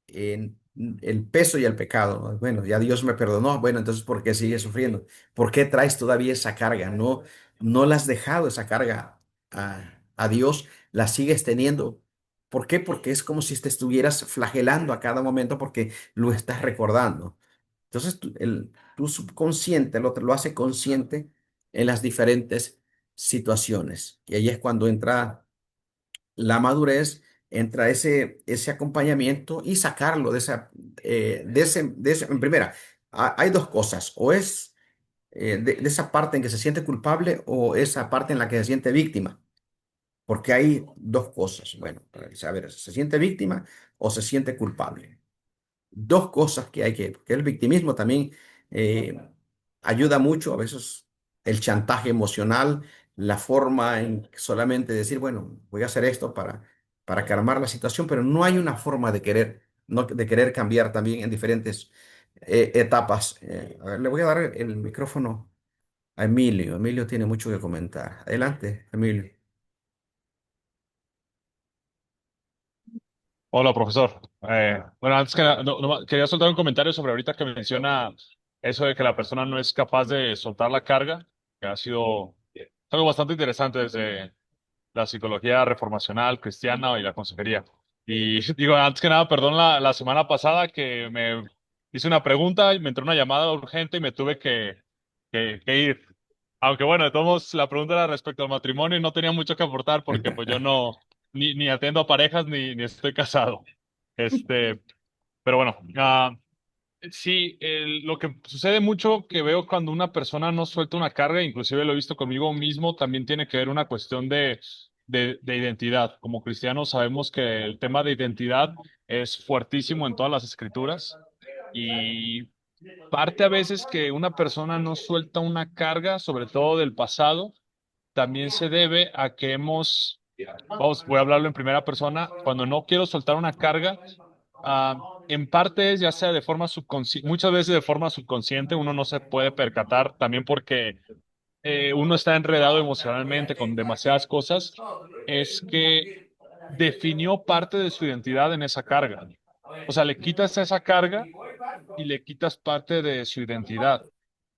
En el peso y el pecado, ¿no? Bueno, ya Dios me perdonó. Bueno, entonces, ¿por qué sigues sufriendo? ¿Por qué traes todavía esa carga? No la has dejado esa carga a Dios, la sigues teniendo. ¿Por qué? Porque es como si te estuvieras flagelando a cada momento porque lo estás recordando. Entonces, tu subconsciente lo hace consciente en las diferentes situaciones. Y ahí es cuando entra la madurez, entra ese acompañamiento y sacarlo en primera, hay dos cosas, o es de esa parte en que se siente culpable o esa parte en la que se siente víctima, porque hay dos cosas. Bueno, a ver, ¿se siente víctima o se siente culpable? Dos cosas que hay porque el victimismo también eh, ayuda mucho, a veces el chantaje emocional, la forma en solamente decir, bueno, voy a hacer esto para calmar la situación, pero no hay una forma de querer, no, de querer cambiar también en diferentes etapas. A ver, le voy a dar el micrófono a Emilio. Emilio tiene mucho que comentar. Adelante, Emilio. Hola, profesor. Bueno, antes que nada, quería soltar un comentario sobre ahorita que menciona eso de que la persona no es capaz de soltar la carga, que ha sido algo bastante interesante desde la psicología reformacional, cristiana y la consejería. Y digo, antes que nada, perdón la semana pasada que me hice una pregunta y me entró una llamada urgente y me tuve que ir. Aunque bueno, de todos modos, la pregunta era respecto al matrimonio y no tenía mucho que aportar porque pues yo no. ni atiendo a parejas, ni estoy casado. Este, pero bueno, sí, lo que sucede mucho que veo cuando una persona no suelta una carga, inclusive lo he visto conmigo mismo, también tiene que ver una cuestión de identidad. Como cristianos sabemos que el tema de identidad es fuertísimo en todas las escrituras y parte a veces que una persona no suelta una carga, sobre todo del pasado, también se debe a que voy a hablarlo en primera persona, cuando no quiero soltar una carga, en parte es ya sea de forma subconsciente, muchas veces de forma subconsciente, uno no se puede percatar, también porque uno está enredado emocionalmente con demasiadas cosas, es que definió parte de su identidad en esa carga. O sea, le quitas esa carga y le quitas parte de su identidad.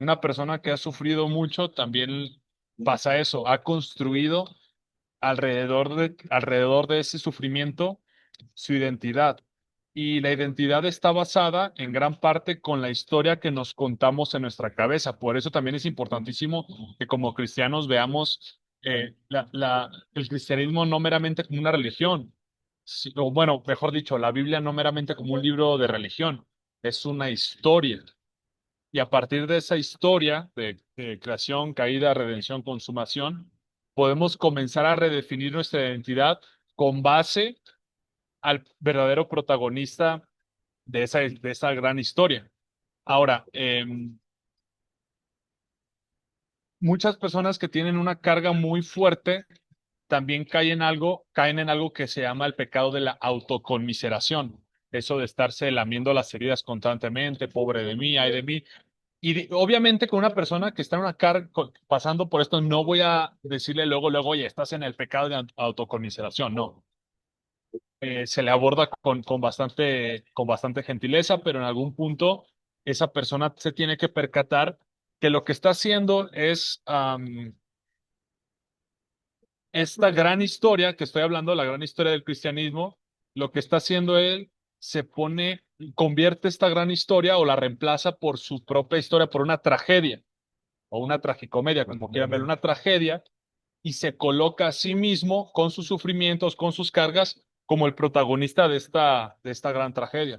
Una persona que ha sufrido mucho también pasa eso, ha construido alrededor de ese sufrimiento su identidad. Y la identidad está basada en gran parte con la historia que nos contamos en nuestra cabeza. Por eso también es importantísimo que como cristianos veamos el cristianismo no meramente como una religión, o bueno, mejor dicho, la Biblia no meramente como un libro de religión, es una historia. Y a partir de esa historia de creación, caída, redención, consumación, podemos comenzar a redefinir nuestra identidad con base al verdadero protagonista de esa gran historia. Ahora, muchas personas que tienen una carga muy fuerte también caen en algo que se llama el pecado de la autoconmiseración. Eso de estarse lamiendo las heridas constantemente, pobre de mí, ay de mí. Obviamente con una persona que está en una carga pasando por esto, no voy a decirle luego, oye, estás en el pecado de autoconmiseración. No. Se le aborda con bastante gentileza, pero en algún punto esa persona se tiene que percatar que lo que está haciendo es esta gran historia que estoy hablando, la gran historia del cristianismo, lo que está haciendo él convierte esta gran historia o la reemplaza por su propia historia, por una tragedia o una tragicomedia, como quieran ver, una tragedia, y se coloca a sí mismo con sus sufrimientos, con sus cargas, como el protagonista de esta gran tragedia.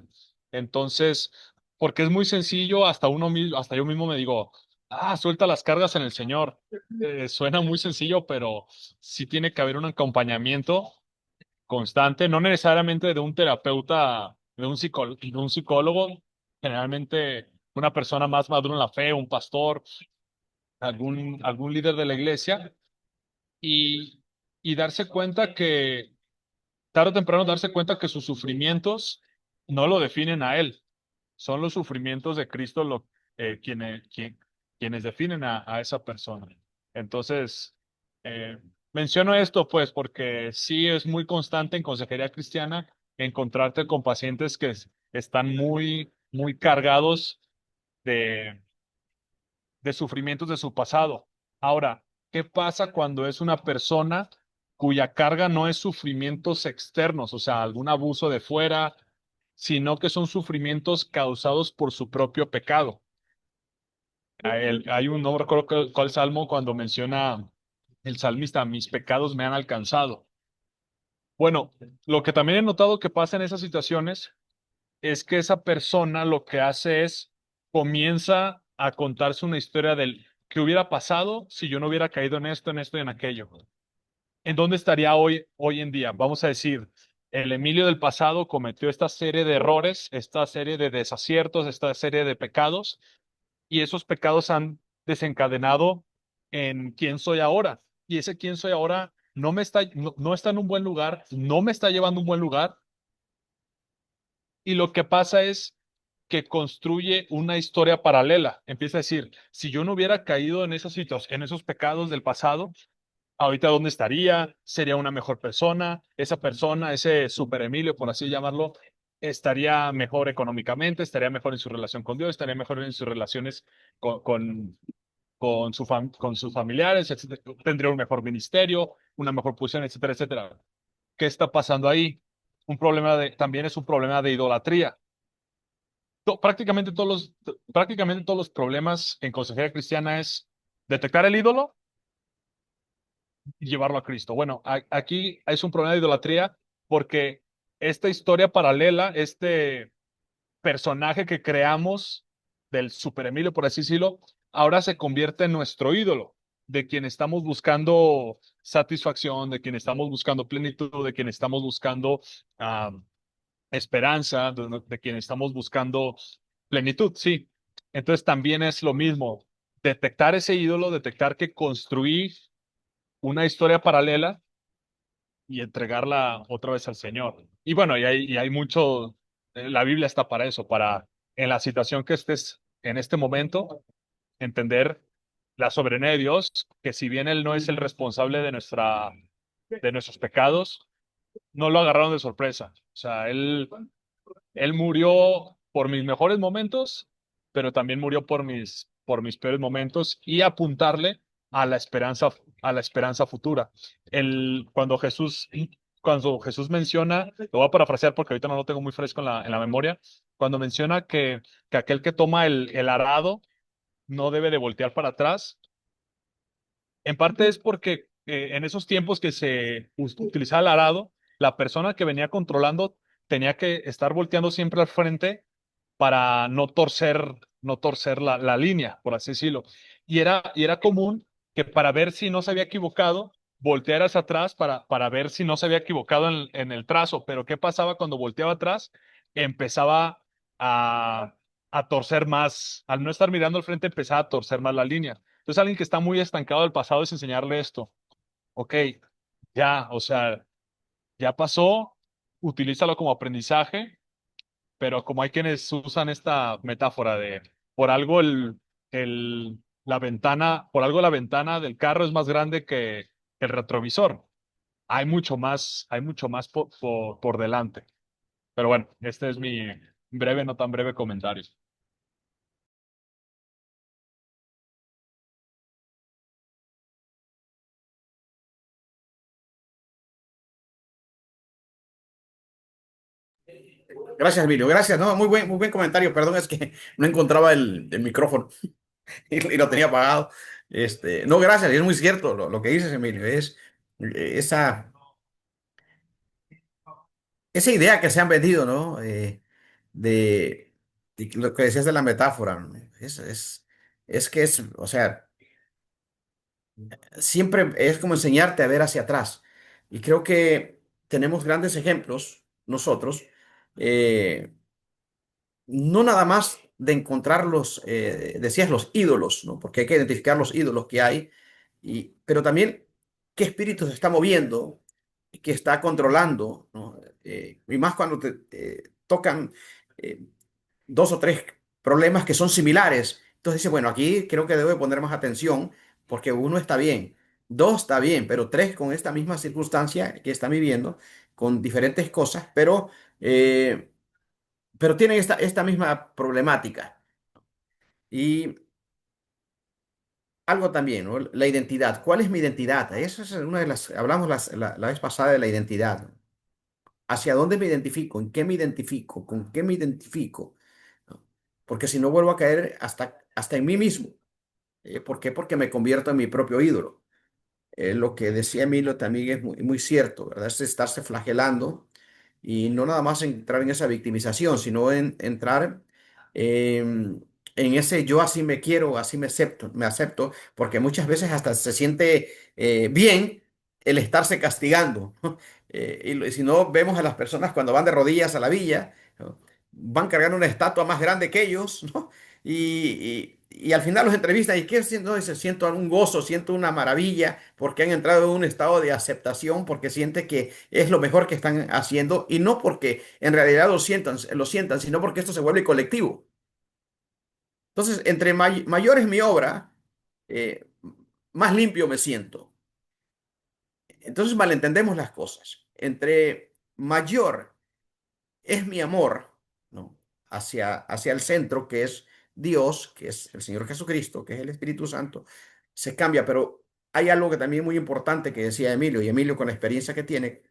Entonces, porque es muy sencillo, hasta yo mismo me digo, suelta las cargas en el Señor. Suena muy sencillo, pero sí tiene que haber un acompañamiento constante, no necesariamente de un terapeuta, de un psicólogo, generalmente una persona más madura en la fe, un pastor, algún líder de la iglesia, y, y darse cuenta que, tarde o temprano, darse cuenta que sus sufrimientos no lo definen a él, son los sufrimientos de Cristo quienes definen a esa persona. Entonces, menciono esto pues porque sí es muy constante en consejería cristiana encontrarte con pacientes que están muy cargados de sufrimientos de su pasado. Ahora, ¿qué pasa cuando es una persona cuya carga no es sufrimientos externos, o sea, algún abuso de fuera, sino que son sufrimientos causados por su propio pecado? No recuerdo cuál salmo cuando menciona el salmista, mis pecados me han alcanzado. Bueno, lo que también he notado que pasa en esas situaciones es que esa persona lo que hace es comienza a contarse una historia del que hubiera pasado si yo no hubiera caído en esto y en aquello. ¿En dónde estaría hoy en día? Vamos a decir, el Emilio del pasado cometió esta serie de errores, esta serie de desaciertos, esta serie de pecados, y esos pecados han desencadenado en quién soy ahora. Y ese quién soy ahora no está en un buen lugar, no me está llevando a un buen lugar, y lo que pasa es que construye una historia paralela. Empieza a decir, si yo no hubiera caído en en esos pecados del pasado, ahorita dónde estaría, sería una mejor persona, esa persona, ese super Emilio, por así llamarlo, estaría mejor económicamente, estaría mejor en su relación con Dios, estaría mejor en sus relaciones con, con, con sus familiares, etcétera. Tendría un mejor ministerio, una mejor posición, etcétera, etcétera. ¿Qué está pasando ahí? También es un problema de idolatría. Prácticamente todos los problemas en consejería cristiana es detectar el ídolo y llevarlo a Cristo. Bueno, aquí es un problema de idolatría porque esta historia paralela, este personaje que creamos del Super Emilio, por así decirlo, ahora se convierte en nuestro ídolo, de quien estamos buscando satisfacción, de quien estamos buscando plenitud, de quien estamos buscando ah, esperanza, de quien estamos buscando plenitud, sí. Entonces también es lo mismo, detectar ese ídolo, detectar que construí una historia paralela y entregarla otra vez al Señor. Y bueno, y hay mucho, la Biblia está para eso, para en la situación que estés en este momento, entender la soberanía de Dios, que si bien Él no es el responsable de nuestros pecados, no lo agarraron de sorpresa. O sea, Él murió por mis mejores momentos, pero también murió por mis peores momentos y apuntarle a la esperanza futura. Cuando Jesús menciona, lo voy a parafrasear porque ahorita no lo tengo muy fresco en la memoria, cuando menciona que aquel que toma el arado no debe de voltear para atrás, en parte es porque en esos tiempos que se utilizaba el arado, la persona que venía controlando tenía que estar volteando siempre al frente para no torcer la línea, por así decirlo. Y era común que para ver si no se había equivocado, volteara hacia atrás para ver si no se había equivocado en el trazo. Pero ¿qué pasaba cuando volteaba atrás? Empezaba a, a torcer más, al no estar mirando al frente, empezaba a torcer más la línea. Entonces, alguien que está muy estancado del pasado es enseñarle esto. Ok, ya, o sea, ya pasó, utilízalo como aprendizaje, pero como hay quienes usan esta metáfora de por algo por algo la ventana del carro es más grande que el retrovisor. Hay mucho más por delante. Pero bueno, este es mi breve, no tan breve comentario. Gracias, Emilio. Gracias. No, muy buen comentario. Perdón, es que no encontraba el micrófono y lo tenía apagado. No, gracias. Es muy cierto lo que dices, Emilio. Es esa, esa idea que se han vendido, ¿no? De, de lo que decías de la metáfora, ¿no? Es que es, o sea, siempre es como enseñarte a ver hacia atrás. Y creo que tenemos grandes ejemplos nosotros. eh, no nada más de encontrar decías, los ídolos, ¿no? Porque hay que identificar los ídolos que hay, pero también qué espíritu se está moviendo, qué está controlando, ¿no? Y más cuando te tocan eh, dos o tres problemas que son similares. Entonces dice, bueno, aquí creo que debo de poner más atención porque uno está bien, dos está bien, pero tres con esta misma circunstancia que están viviendo, con diferentes cosas, pero tienen esta misma problemática. Y algo también, ¿no? La identidad. ¿Cuál es mi identidad? Eso es una de las, hablamos la vez pasada de la identidad. ¿Hacia dónde me identifico? ¿En qué me identifico? ¿Con qué me identifico? ¿No? Porque si no vuelvo a caer hasta en mí mismo. ¿Por qué? Porque me convierto en mi propio ídolo. Lo que decía Emilio también es muy cierto, ¿verdad? Es estarse flagelando y no nada más entrar en esa victimización, sino en entrar en ese yo así me quiero, así me acepto, porque muchas veces hasta se siente bien el estarse castigando. Y si no, vemos a las personas cuando van de rodillas a la villa, ¿no? Van cargando una estatua más grande que ellos, ¿no? Y al final los entrevistan y ¿qué siento? No, dice, siento un gozo, siento una maravilla porque han entrado en un estado de aceptación, porque siente que es lo mejor que están haciendo y no porque en realidad lo sientan, sino porque esto se vuelve colectivo. Entonces, entre mayor es mi obra, eh, más limpio me siento. Entonces malentendemos las cosas. Entre mayor es mi amor, ¿no? Hacia el centro, que es Dios, que es el Señor Jesucristo, que es el Espíritu Santo, se cambia, pero hay algo que también es muy importante que decía Emilio, y Emilio con la experiencia que tiene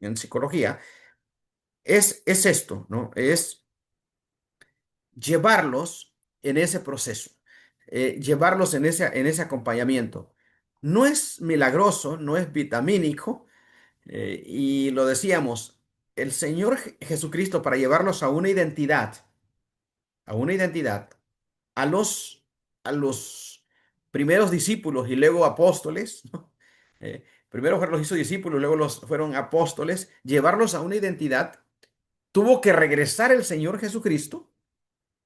en psicología, es esto, ¿no? Es llevarlos en ese proceso, llevarlos en ese acompañamiento. no es milagroso, no es vitamínico, y lo decíamos, el Señor Jesucristo para llevarlos a una identidad, a los primeros discípulos y luego apóstoles, ¿no? Primero los hizo discípulos, luego los fueron apóstoles, llevarlos a una identidad, tuvo que regresar el Señor Jesucristo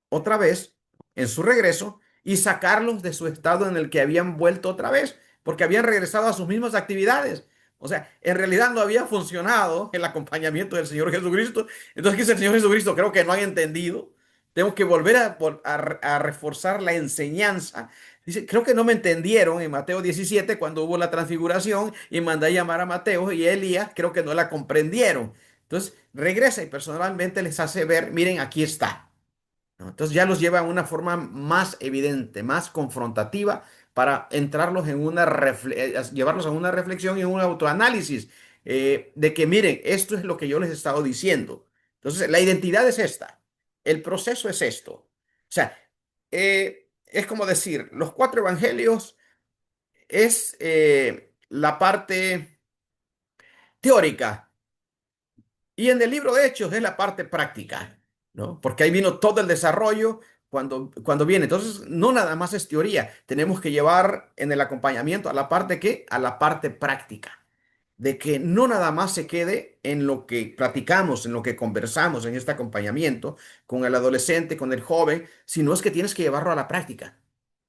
otra vez en su regreso y sacarlos de su estado en el que habían vuelto otra vez, porque habían regresado a sus mismas actividades. O sea, en realidad no había funcionado el acompañamiento del Señor Jesucristo. Entonces, ¿qué dice el Señor Jesucristo? Creo que no han entendido. Tengo que volver a reforzar la enseñanza. Dice, creo que no me entendieron en Mateo 17 cuando hubo la transfiguración y mandé a llamar a Mateo y a Elías. Creo que no la comprendieron. Entonces, regresa y personalmente les hace ver, miren, aquí está. ¿No? Entonces ya los lleva a una forma más evidente, más confrontativa para entrarlos en llevarlos a una reflexión y un autoanálisis de que miren, esto es lo que yo les he estado diciendo. Entonces la identidad es esta, el proceso es esto. O sea, es como decir, los cuatro evangelios es la parte teórica y en el libro de Hechos es la parte práctica, ¿no? Porque ahí vino todo el desarrollo cuando viene. Entonces, no nada más es teoría, tenemos que llevar en el acompañamiento a la parte que, a la parte práctica, de que no nada más se quede en lo que platicamos, en lo que conversamos en este acompañamiento con el adolescente, con el joven, sino es que tienes que llevarlo a la práctica.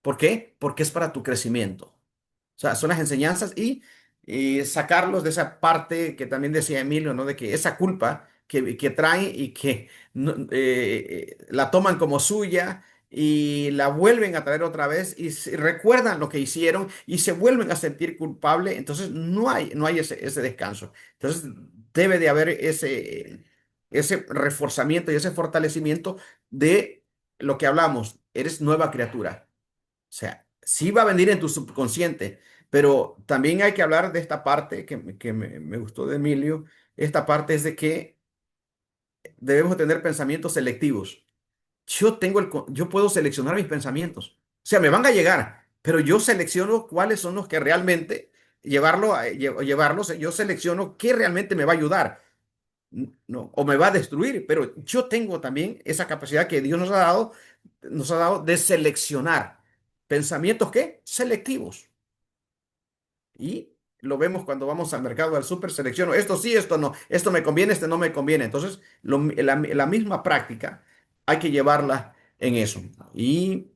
¿Por qué? Porque es para tu crecimiento. O sea, son las enseñanzas y sacarlos de esa parte que también decía Emilio, ¿no? De que esa culpa que traen y que la toman como suya y la vuelven a traer otra vez y recuerdan lo que hicieron y se vuelven a sentir culpable. Entonces no hay ese descanso. Entonces debe de haber ese reforzamiento y ese fortalecimiento de lo que hablamos. Eres nueva criatura. O sea, sí va a venir en tu subconsciente, pero también hay que hablar de esta parte que me gustó de Emilio. Esta parte es de que debemos tener pensamientos selectivos. Yo puedo seleccionar mis pensamientos. O sea, me van a llegar, pero yo selecciono cuáles son los que realmente llevarlos. Yo selecciono qué realmente me va a ayudar, no, o me va a destruir, pero yo tengo también esa capacidad que Dios nos ha dado de seleccionar pensamientos ¿qué? Selectivos. Y lo vemos cuando vamos al mercado, al súper, selecciono esto sí, esto no, esto me conviene, este no me conviene. Entonces, la misma práctica hay que llevarla en eso. Y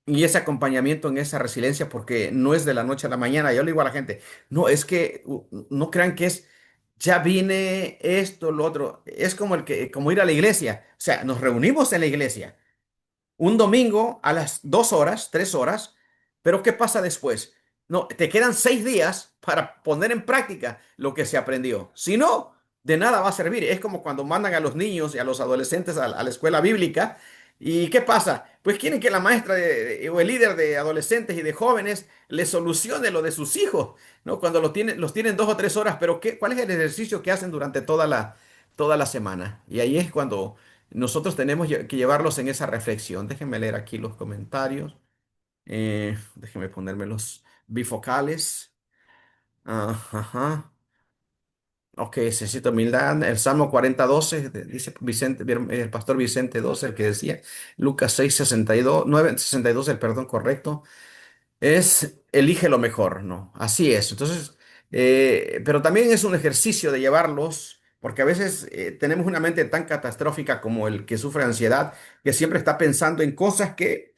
ese acompañamiento en esa resiliencia, porque no es de la noche a la mañana. Yo le digo a la gente, no, es que no crean que ya vine esto, lo otro. Es como ir a la iglesia. O sea, nos reunimos en la iglesia un domingo a las 2 horas, 3 horas, pero ¿qué pasa después? No, te quedan 6 días para poner en práctica lo que se aprendió. Si no, de nada va a servir. Es como cuando mandan a los niños y a los adolescentes a la escuela bíblica. ¿Y qué pasa? Pues quieren que la maestra o el líder de adolescentes y de jóvenes les solucione lo de sus hijos, ¿no? Cuando los tienen 2 o 3 horas, pero ¿cuál es el ejercicio que hacen durante toda la semana? Y ahí es cuando nosotros tenemos que llevarlos en esa reflexión. Déjenme leer aquí los comentarios. Déjenme ponerme los bifocales. Ajá. Ok, necesito humildad. El Salmo 40:12, dice Vicente, el pastor Vicente 12, el que decía. Lucas 6:62, 9:62, el perdón correcto. Es elige lo mejor, ¿no? Así es. Entonces, pero también es un ejercicio de llevarlos, porque a veces tenemos una mente tan catastrófica como el que sufre ansiedad, que siempre está pensando en cosas que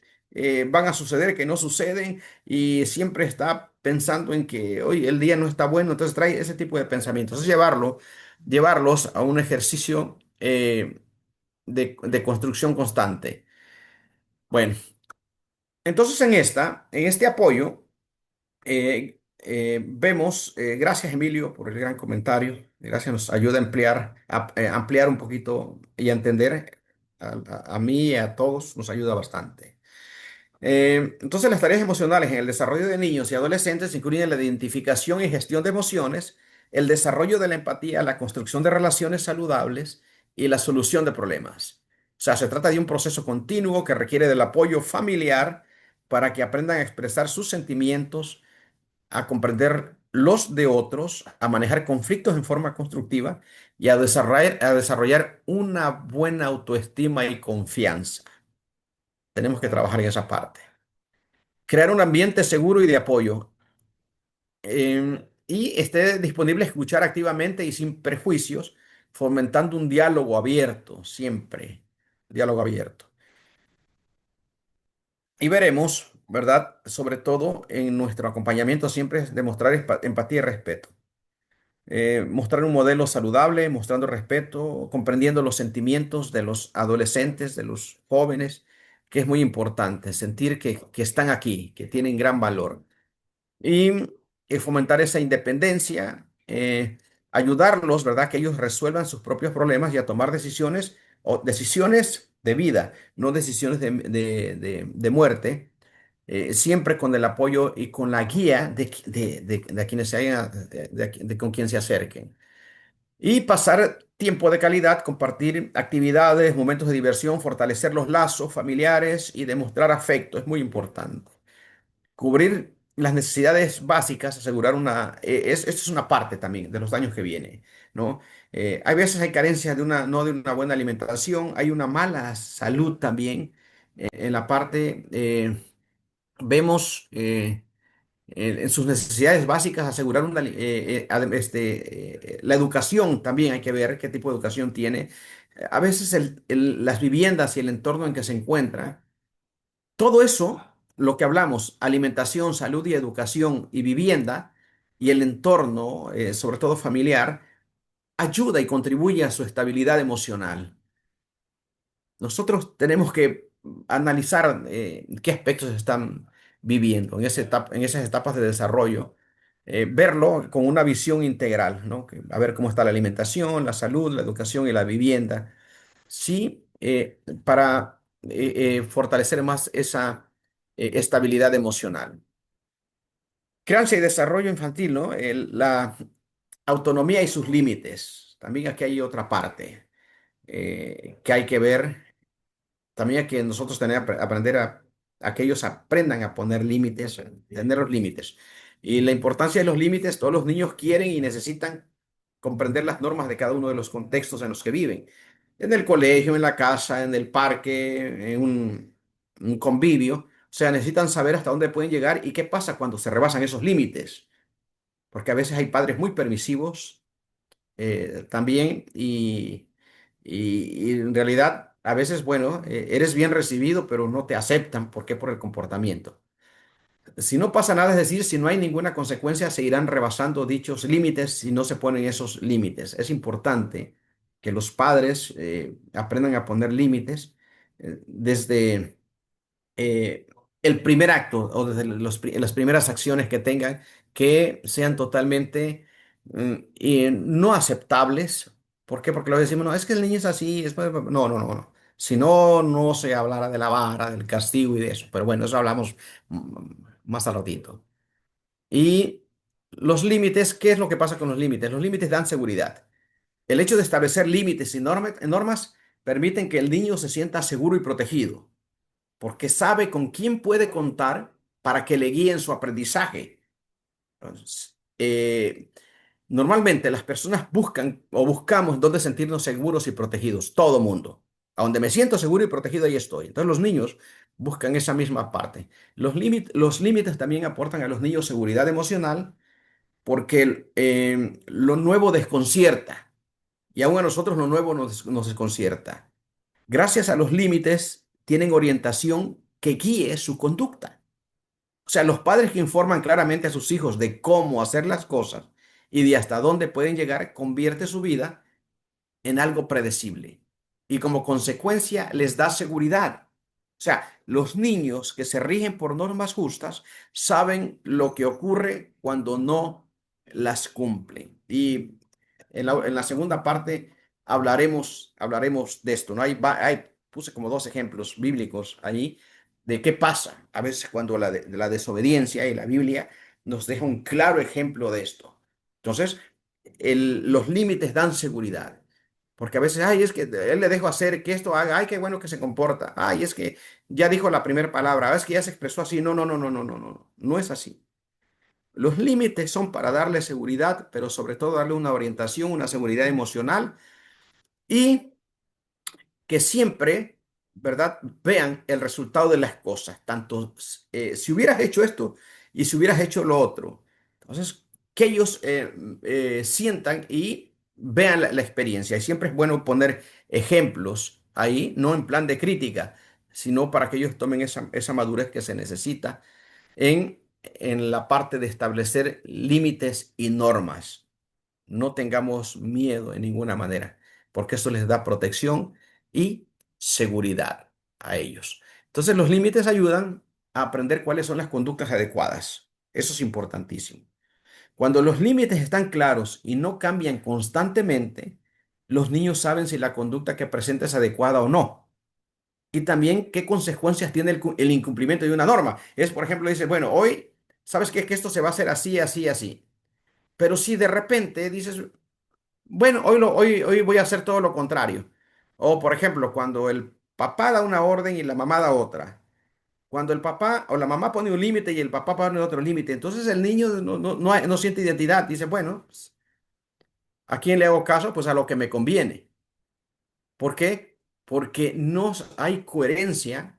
van a suceder, que no suceden, y siempre está pensando en que hoy el día no está bueno, entonces trae ese tipo de pensamientos. Es llevarlos a un ejercicio de construcción constante. Bueno, entonces en este apoyo. Vemos, gracias Emilio por el gran comentario, gracias, nos ayuda a ampliar un poquito y a entender a mí y a todos, nos ayuda bastante. Entonces, las tareas emocionales en el desarrollo de niños y adolescentes incluyen la identificación y gestión de emociones, el desarrollo de la empatía, la construcción de relaciones saludables y la solución de problemas. O sea, se trata de un proceso continuo que requiere del apoyo familiar para que aprendan a expresar sus sentimientos a comprender los de otros, a manejar conflictos en forma constructiva y a desarrollar una buena autoestima y confianza. Tenemos que trabajar en esa parte. Crear un ambiente seguro y de apoyo. Y esté disponible a escuchar activamente y sin prejuicios, fomentando un diálogo abierto, siempre. Diálogo abierto. Y veremos, ¿verdad? Sobre todo en nuestro acompañamiento siempre es demostrar empatía y respeto. Mostrar un modelo saludable, mostrando respeto, comprendiendo los sentimientos de los adolescentes, de los jóvenes, que es muy importante, sentir que están aquí, que tienen gran valor. Y fomentar esa independencia, ayudarlos, ¿verdad? Que ellos resuelvan sus propios problemas y a tomar decisiones o decisiones de vida, no decisiones de muerte, siempre con el apoyo y con la guía de quienes se hayan, con quien se acerquen. Y pasar tiempo de calidad, compartir actividades, momentos de diversión, fortalecer los lazos familiares y demostrar afecto, es muy importante. Cubrir las necesidades básicas, asegurar esto es una parte también de los daños que vienen, ¿no? Hay veces hay carencias no de una buena alimentación, hay una mala salud también. En la parte, vemos en sus necesidades básicas asegurar la educación también hay que ver qué tipo de educación tiene. A veces las viviendas y el entorno en que se encuentra, todo eso, lo que hablamos, alimentación, salud y educación y vivienda y el entorno, sobre todo familiar, ayuda y contribuye a su estabilidad emocional. Nosotros tenemos que analizar qué aspectos están viviendo en esas etapas de desarrollo, verlo con una visión integral, ¿no? A ver cómo está la alimentación, la salud, la educación y la vivienda. Sí, para fortalecer más esa estabilidad emocional. Crianza y desarrollo infantil, ¿no? La autonomía y sus límites. También aquí hay otra parte que hay que ver. También hay que nosotros aprender a que ellos aprendan a poner límites, tener los límites. Y la importancia de los límites, todos los niños quieren y necesitan comprender las normas de cada uno de los contextos en los que viven. En el colegio, en la casa, en el parque, en un convivio. O sea, necesitan saber hasta dónde pueden llegar y qué pasa cuando se rebasan esos límites. Porque a veces hay padres muy permisivos también y en realidad a veces, bueno, eres bien recibido, pero no te aceptan. ¿Por qué? Por el comportamiento. Si no pasa nada, es decir, si no hay ninguna consecuencia, se irán rebasando dichos límites si no se ponen esos límites. Es importante que los padres aprendan a poner límites desde eh, el primer acto o desde las primeras acciones que tengan que sean totalmente no aceptables. ¿Por qué? Porque lo decimos, no, es que el niño es así. No, no, no, no. Si no, no se hablara de la vara, del castigo y de eso. Pero bueno, eso hablamos más al ratito. Y los límites, ¿qué es lo que pasa con los límites? Los límites dan seguridad. El hecho de establecer límites y normas permiten que el niño se sienta seguro y protegido porque sabe con quién puede contar para que le guíe en su aprendizaje. Entonces, normalmente las personas buscan o buscamos dónde sentirnos seguros y protegidos, todo mundo. A donde me siento seguro y protegido, ahí estoy. Entonces los niños buscan esa misma parte. Los límites también aportan a los niños seguridad emocional porque lo nuevo desconcierta y aún a nosotros lo nuevo nos desconcierta. Gracias a los límites, tienen orientación que guíe su conducta. O sea, los padres que informan claramente a sus hijos de cómo hacer las cosas y de hasta dónde pueden llegar, convierte su vida en algo predecible. Y como consecuencia les da seguridad. O sea, los niños que se rigen por normas justas saben lo que ocurre cuando no las cumplen. Y en la segunda parte hablaremos de esto, ¿no? Puse como dos ejemplos bíblicos allí de qué pasa a veces cuando la desobediencia y la Biblia nos deja un claro ejemplo de esto. Entonces, los límites dan seguridad. Porque a veces, ay, es que él le dejo hacer que esto haga, ay, qué bueno que se comporta, ay, es que ya dijo la primera palabra, es que ya se expresó así. No, no, no, no, no, no, no, no es así. Los límites son para darle seguridad, pero sobre todo darle una orientación, una seguridad emocional y que siempre, ¿verdad?, vean el resultado de las cosas, tanto si hubieras hecho esto y si hubieras hecho lo otro. Entonces, que ellos sientan y vean la experiencia. Y siempre es bueno poner ejemplos ahí, no en plan de crítica, sino para que ellos tomen esa madurez que se necesita en la parte de establecer límites y normas. No tengamos miedo en ninguna manera, porque eso les da protección y seguridad a ellos. Entonces, los límites ayudan a aprender cuáles son las conductas adecuadas. Eso es importantísimo. Cuando los límites están claros y no cambian constantemente, los niños saben si la conducta que presenta es adecuada o no. Y también qué consecuencias tiene el incumplimiento de una norma. Es, por ejemplo, dice, bueno, hoy, ¿sabes qué? Que esto se va a hacer así, así, así. Pero si de repente dices, bueno, hoy voy a hacer todo lo contrario. O, por ejemplo, cuando el papá da una orden y la mamá da otra. Cuando el papá o la mamá pone un límite y el papá pone otro límite. Entonces el niño no siente identidad. Dice, bueno, pues, ¿a quién le hago caso? Pues a lo que me conviene. ¿Por qué? Porque no hay coherencia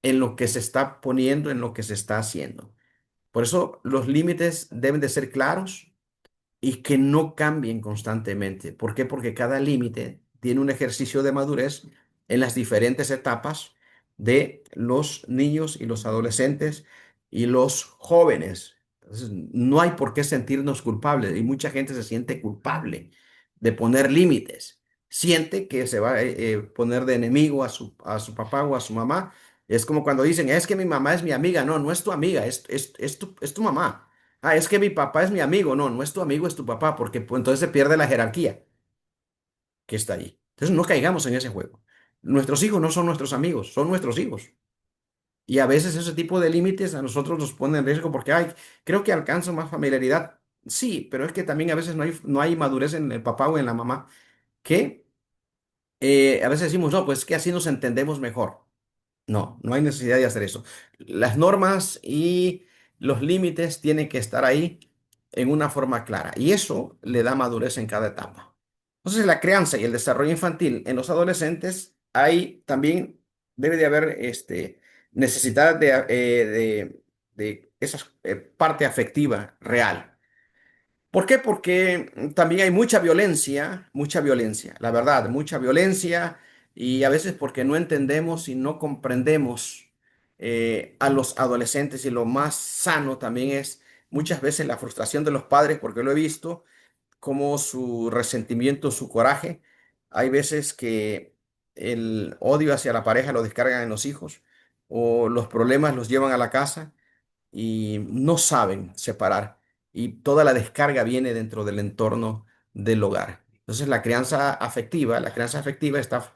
en lo que se está poniendo, en lo que se está haciendo. Por eso los límites deben de ser claros y que no cambien constantemente. ¿Por qué? Porque cada límite tiene un ejercicio de madurez en las diferentes etapas de los niños y los adolescentes y los jóvenes. Entonces, no hay por qué sentirnos culpables y mucha gente se siente culpable de poner límites. Siente que se va a poner de enemigo a su papá o a su mamá. Es como cuando dicen, es que mi mamá es mi amiga. No, no es tu amiga, es tu mamá. Ah, es que mi papá es mi amigo. No, no es tu amigo, es tu papá, porque pues, entonces se pierde la jerarquía que está ahí. Entonces no caigamos en ese juego. Nuestros hijos no son nuestros amigos, son nuestros hijos. Y a veces ese tipo de límites a nosotros nos pone en riesgo porque, ay, creo que alcanzo más familiaridad. Sí, pero es que también a veces no hay madurez en el papá o en la mamá, que a veces decimos, no, pues que así nos entendemos mejor. No, no hay necesidad de hacer eso. Las normas y los límites tienen que estar ahí en una forma clara y eso le da madurez en cada etapa. Entonces, la crianza y el desarrollo infantil en los adolescentes, hay también debe de haber necesidad de esa parte afectiva real. ¿Por qué? Porque también hay mucha violencia, la verdad, mucha violencia y a veces porque no entendemos y no comprendemos a los adolescentes y lo más sano también es muchas veces la frustración de los padres, porque lo he visto, como su resentimiento, su coraje. Hay veces que el odio hacia la pareja lo descargan en los hijos o los problemas los llevan a la casa y no saben separar y toda la descarga viene dentro del entorno del hogar. Entonces la crianza afectiva está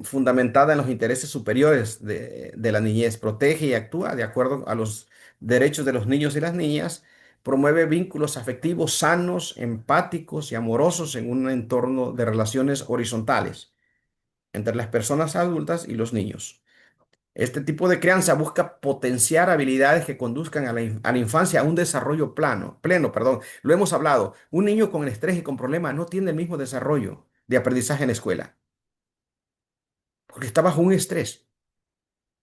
fundamentada en los intereses superiores de la niñez, protege y actúa de acuerdo a los derechos de los niños y las niñas, promueve vínculos afectivos sanos, empáticos y amorosos en un entorno de relaciones horizontales entre las personas adultas y los niños. Este tipo de crianza busca potenciar habilidades que conduzcan a la infancia a un desarrollo pleno, perdón. Lo hemos hablado. Un niño con estrés y con problemas no tiene el mismo desarrollo de aprendizaje en la escuela, porque está bajo un estrés.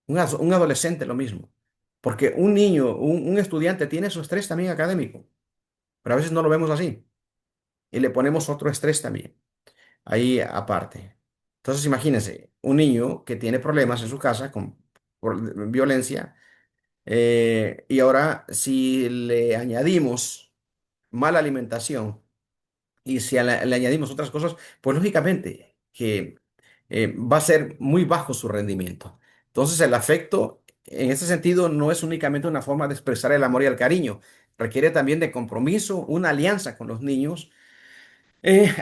Un adolescente lo mismo, porque un niño, un estudiante tiene su estrés también académico, pero a veces no lo vemos así y le ponemos otro estrés también, ahí aparte. Entonces imagínense, un niño que tiene problemas en su casa por violencia. Y ahora, si le añadimos mala alimentación y si le añadimos otras cosas, pues lógicamente que va a ser muy bajo su rendimiento. Entonces, el afecto, en ese sentido, no es únicamente una forma de expresar el amor y el cariño, requiere también de compromiso, una alianza con los niños.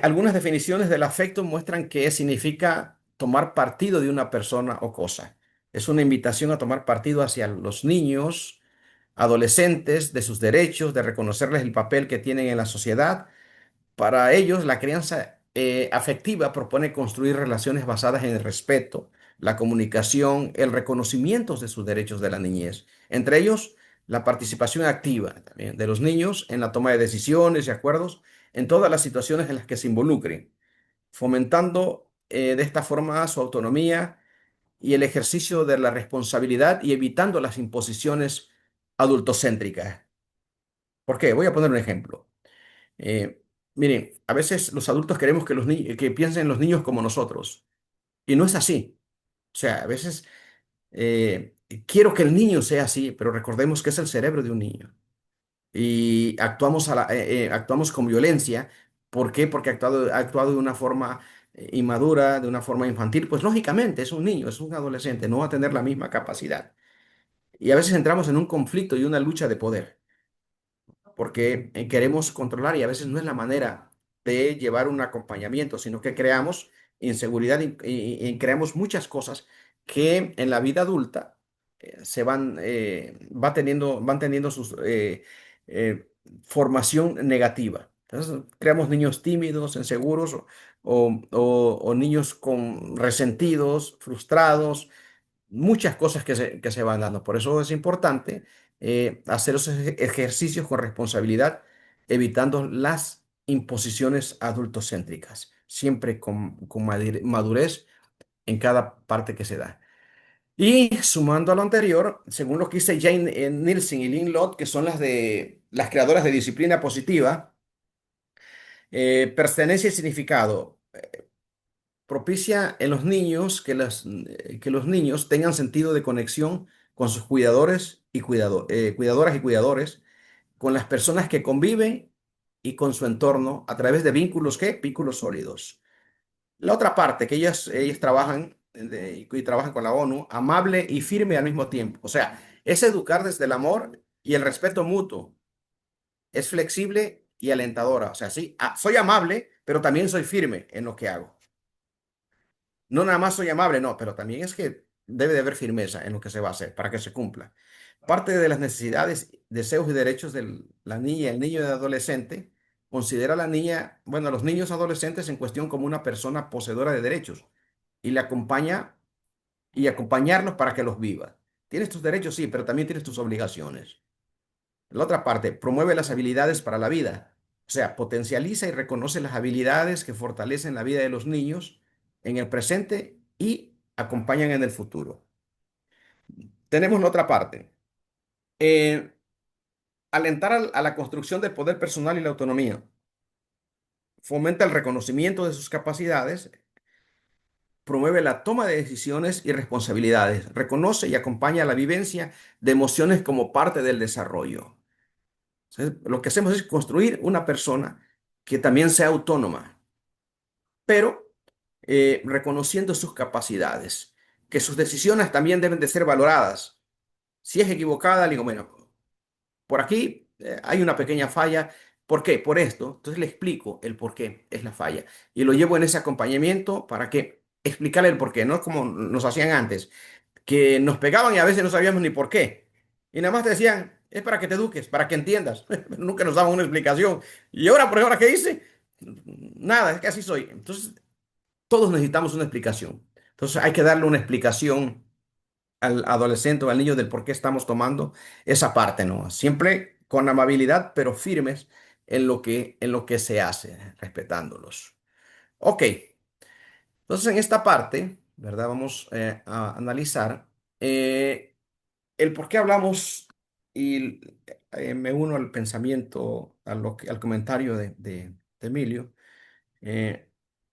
Algunas definiciones del afecto muestran qué significa tomar partido de una persona o cosa. Es una invitación a tomar partido hacia los niños adolescentes, de sus derechos, de reconocerles el papel que tienen en la sociedad. Para ellos, la crianza afectiva propone construir relaciones basadas en el respeto, la comunicación, el reconocimiento de sus derechos de la niñez. Entre ellos, la participación activa también de los niños en la toma de decisiones y acuerdos en todas las situaciones en las que se involucren, fomentando de esta forma su autonomía y el ejercicio de la responsabilidad y evitando las imposiciones adultocéntricas. ¿Por qué? Voy a poner un ejemplo. Eh, Miren, a veces los adultos queremos que, que piensen los niños como nosotros, y no es así. O sea, a veces quiero que el niño sea así, pero recordemos que es el cerebro de un niño. Y actuamos, actuamos con violencia. ¿Por qué? Porque ha actuado de una forma inmadura, de una forma infantil. Pues lógicamente es un niño, es un adolescente, no va a tener la misma capacidad. Y a veces entramos en un conflicto y una lucha de poder porque queremos controlar y a veces no es la manera de llevar un acompañamiento, sino que creamos inseguridad y creamos muchas cosas que en la vida adulta van teniendo su formación negativa. Entonces, creamos niños tímidos, inseguros o niños con resentidos, frustrados, muchas cosas que se van dando. Por eso es importante hacer esos ejercicios con responsabilidad, evitando las imposiciones adultocéntricas, siempre con madurez en cada parte que se da. Y sumando a lo anterior, según lo que dice Jane Nielsen y Lynn Lott, que son las creadoras de disciplina positiva, pertenencia y significado propicia en los niños que los niños tengan sentido de conexión con sus cuidadores y cuidadoras y cuidadores, con las personas que conviven y con su entorno a través de vínculos, ¿qué? Vínculos sólidos. La otra parte, que ellas trabajan y trabajan con la ONU, amable y firme al mismo tiempo. O sea, es educar desde el amor y el respeto mutuo. Es flexible y alentadora. O sea, sí, soy amable, pero también soy firme en lo que hago. No nada más soy amable, no, pero también es que debe de haber firmeza en lo que se va a hacer para que se cumpla. Parte de las necesidades, deseos y derechos de la niña, el niño y el adolescente, considera a la niña, bueno, a los niños adolescentes en cuestión como una persona poseedora de derechos y le acompaña y acompañarlos para que los viva. Tienes tus derechos, sí, pero también tienes tus obligaciones. La otra parte, promueve las habilidades para la vida. O sea, potencializa y reconoce las habilidades que fortalecen la vida de los niños en el presente y acompañan en el futuro. Tenemos la otra parte. eh, Alentar a la construcción del poder personal y la autonomía. Fomenta el reconocimiento de sus capacidades, promueve la toma de decisiones y responsabilidades, reconoce y acompaña la vivencia de emociones como parte del desarrollo. Entonces, lo que hacemos es construir una persona que también sea autónoma, pero reconociendo sus capacidades, que sus decisiones también deben de ser valoradas. Si es equivocada, le digo, bueno, por aquí hay una pequeña falla. ¿Por qué? Por esto. Entonces le explico el por qué es la falla. Y lo llevo en ese acompañamiento para que explicarle el por qué. No es como nos hacían antes, que nos pegaban y a veces no sabíamos ni por qué. Y nada más te decían, es para que te eduques, para que entiendas. Nunca nos daban una explicación. Y ahora, por ahora, ¿qué hice? Nada, es que así soy. Entonces, todos necesitamos una explicación. Entonces, hay que darle una explicación al adolescente o al niño del por qué estamos tomando esa parte, ¿no? Siempre con amabilidad, pero firmes en lo que se hace, respetándolos. Ok, entonces en esta parte, ¿verdad? Vamos a analizar el por qué hablamos y me uno al pensamiento, al comentario de Emilio en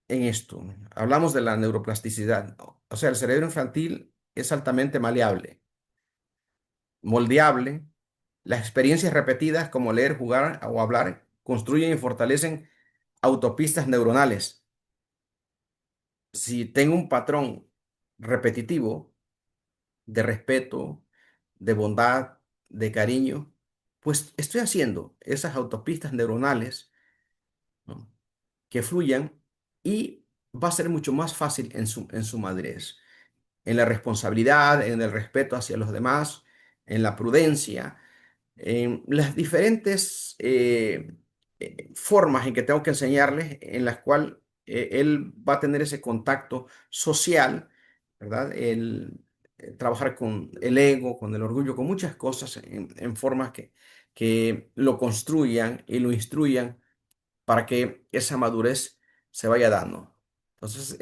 esto. Hablamos de la neuroplasticidad, ¿no? O sea, el cerebro infantil es altamente maleable, moldeable. Las experiencias repetidas como leer, jugar o hablar construyen y fortalecen autopistas neuronales. Si tengo un patrón repetitivo de respeto, de bondad, de cariño, pues estoy haciendo esas autopistas neuronales, ¿no? Que fluyan y va a ser mucho más fácil en su madurez, en la responsabilidad, en el respeto hacia los demás, en la prudencia, en las diferentes formas en que tengo que enseñarles, en las cuales él va a tener ese contacto social, ¿verdad? trabajar con el ego, con el orgullo, con muchas cosas en formas que lo construyan y lo instruyan para que esa madurez se vaya dando. Entonces,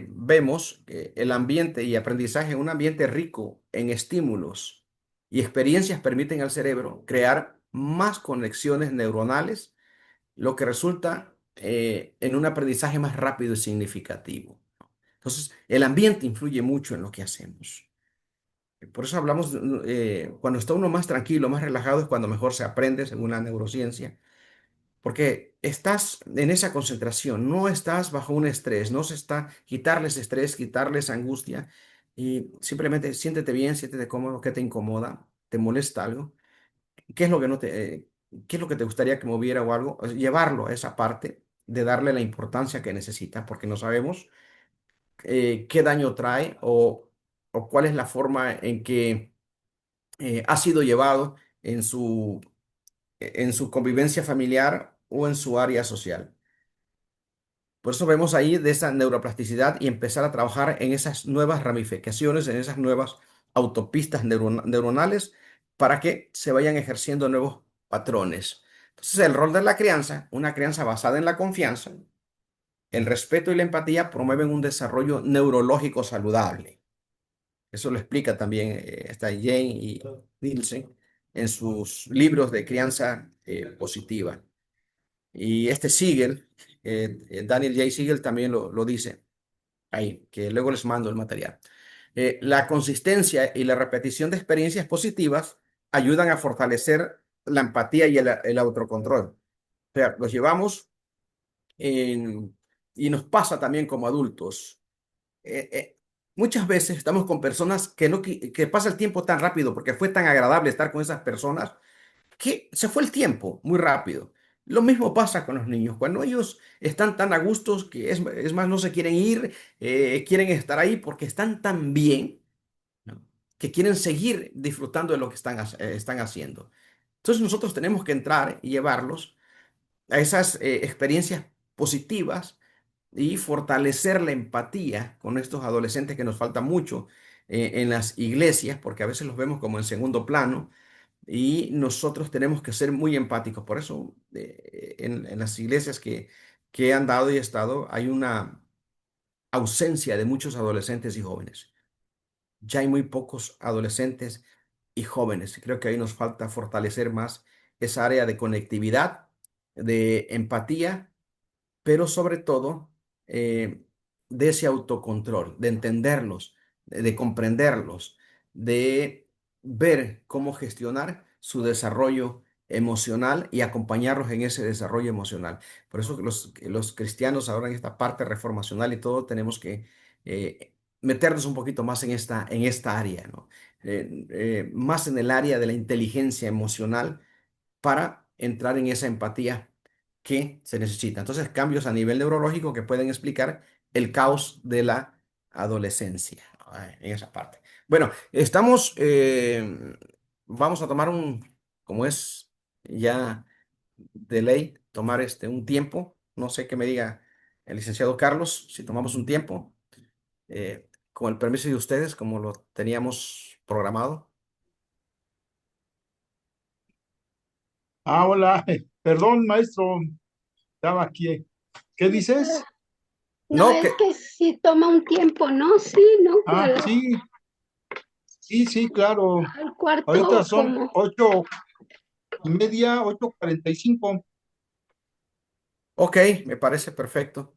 vemos que el ambiente y aprendizaje, un ambiente rico en estímulos y experiencias permiten al cerebro crear más conexiones neuronales, lo que resulta en un aprendizaje más rápido y significativo. Entonces, el ambiente influye mucho en lo que hacemos. Por eso hablamos, cuando está uno más tranquilo, más relajado, es cuando mejor se aprende, según la neurociencia, porque estás en esa concentración, no estás bajo un estrés, no se está quitarles estrés, quitarles angustia, y simplemente siéntete bien, siéntete cómodo. ¿Qué te incomoda? ¿Te molesta algo? ¿Qué es lo que no te, qué es lo que te gustaría que moviera o algo? Llevarlo a esa parte de darle la importancia que necesita, porque no sabemos qué daño trae o cuál es la forma en que ha sido llevado en su convivencia familiar o en su área social. Por eso vemos ahí de esa neuroplasticidad y empezar a trabajar en esas nuevas ramificaciones, en esas nuevas autopistas neuronales para que se vayan ejerciendo nuevos patrones. Entonces, el rol de la crianza, una crianza basada en la confianza, el respeto y la empatía promueven un desarrollo neurológico saludable. Eso lo explica también esta Jane y Nielsen en sus libros de crianza positiva. Y este Siegel, Daniel J. Siegel también lo dice ahí, que luego les mando el material. La consistencia y la repetición de experiencias positivas ayudan a fortalecer la empatía y el autocontrol. O sea, los llevamos y nos pasa también como adultos. Eh, eh, Muchas veces estamos con personas que pasa el tiempo tan rápido porque fue tan agradable estar con esas personas que se fue el tiempo muy rápido. Lo mismo pasa con los niños. Cuando ellos están tan a gustos que es más, no se quieren ir, quieren estar ahí porque están tan bien, ¿no? Que quieren seguir disfrutando de lo que están haciendo. Entonces nosotros tenemos que entrar y llevarlos a esas experiencias positivas y fortalecer la empatía con estos adolescentes que nos falta mucho en las iglesias, porque a veces los vemos como en segundo plano y nosotros tenemos que ser muy empáticos. Por eso, en las iglesias que han dado y estado, hay una ausencia de muchos adolescentes y jóvenes. Ya hay muy pocos adolescentes y jóvenes. Creo que ahí nos falta fortalecer más esa área de conectividad, de empatía, pero sobre todo eh, de ese autocontrol, de entenderlos, de comprenderlos, de ver cómo gestionar su desarrollo emocional y acompañarlos en ese desarrollo emocional. Por eso que los cristianos ahora en esta parte reformacional y todo tenemos que meternos un poquito más en esta área, ¿no? Más en el área de la inteligencia emocional para entrar en esa empatía que se necesita. Entonces, cambios a nivel neurológico que pueden explicar el caos de la adolescencia, en esa parte. Bueno, vamos a tomar como es ya de ley, tomar un tiempo. No sé qué me diga el licenciado Carlos, si tomamos un tiempo, con el permiso de ustedes, como lo teníamos programado. Ah, hola, perdón, maestro, estaba aquí. ¿Qué dices? No, No, es que sí toma un tiempo, ¿no? Sí, ¿no? Ah, sí, sí, sí, claro. Al Ahorita cuarto, son como 8:30, 8:45. ok, me parece perfecto.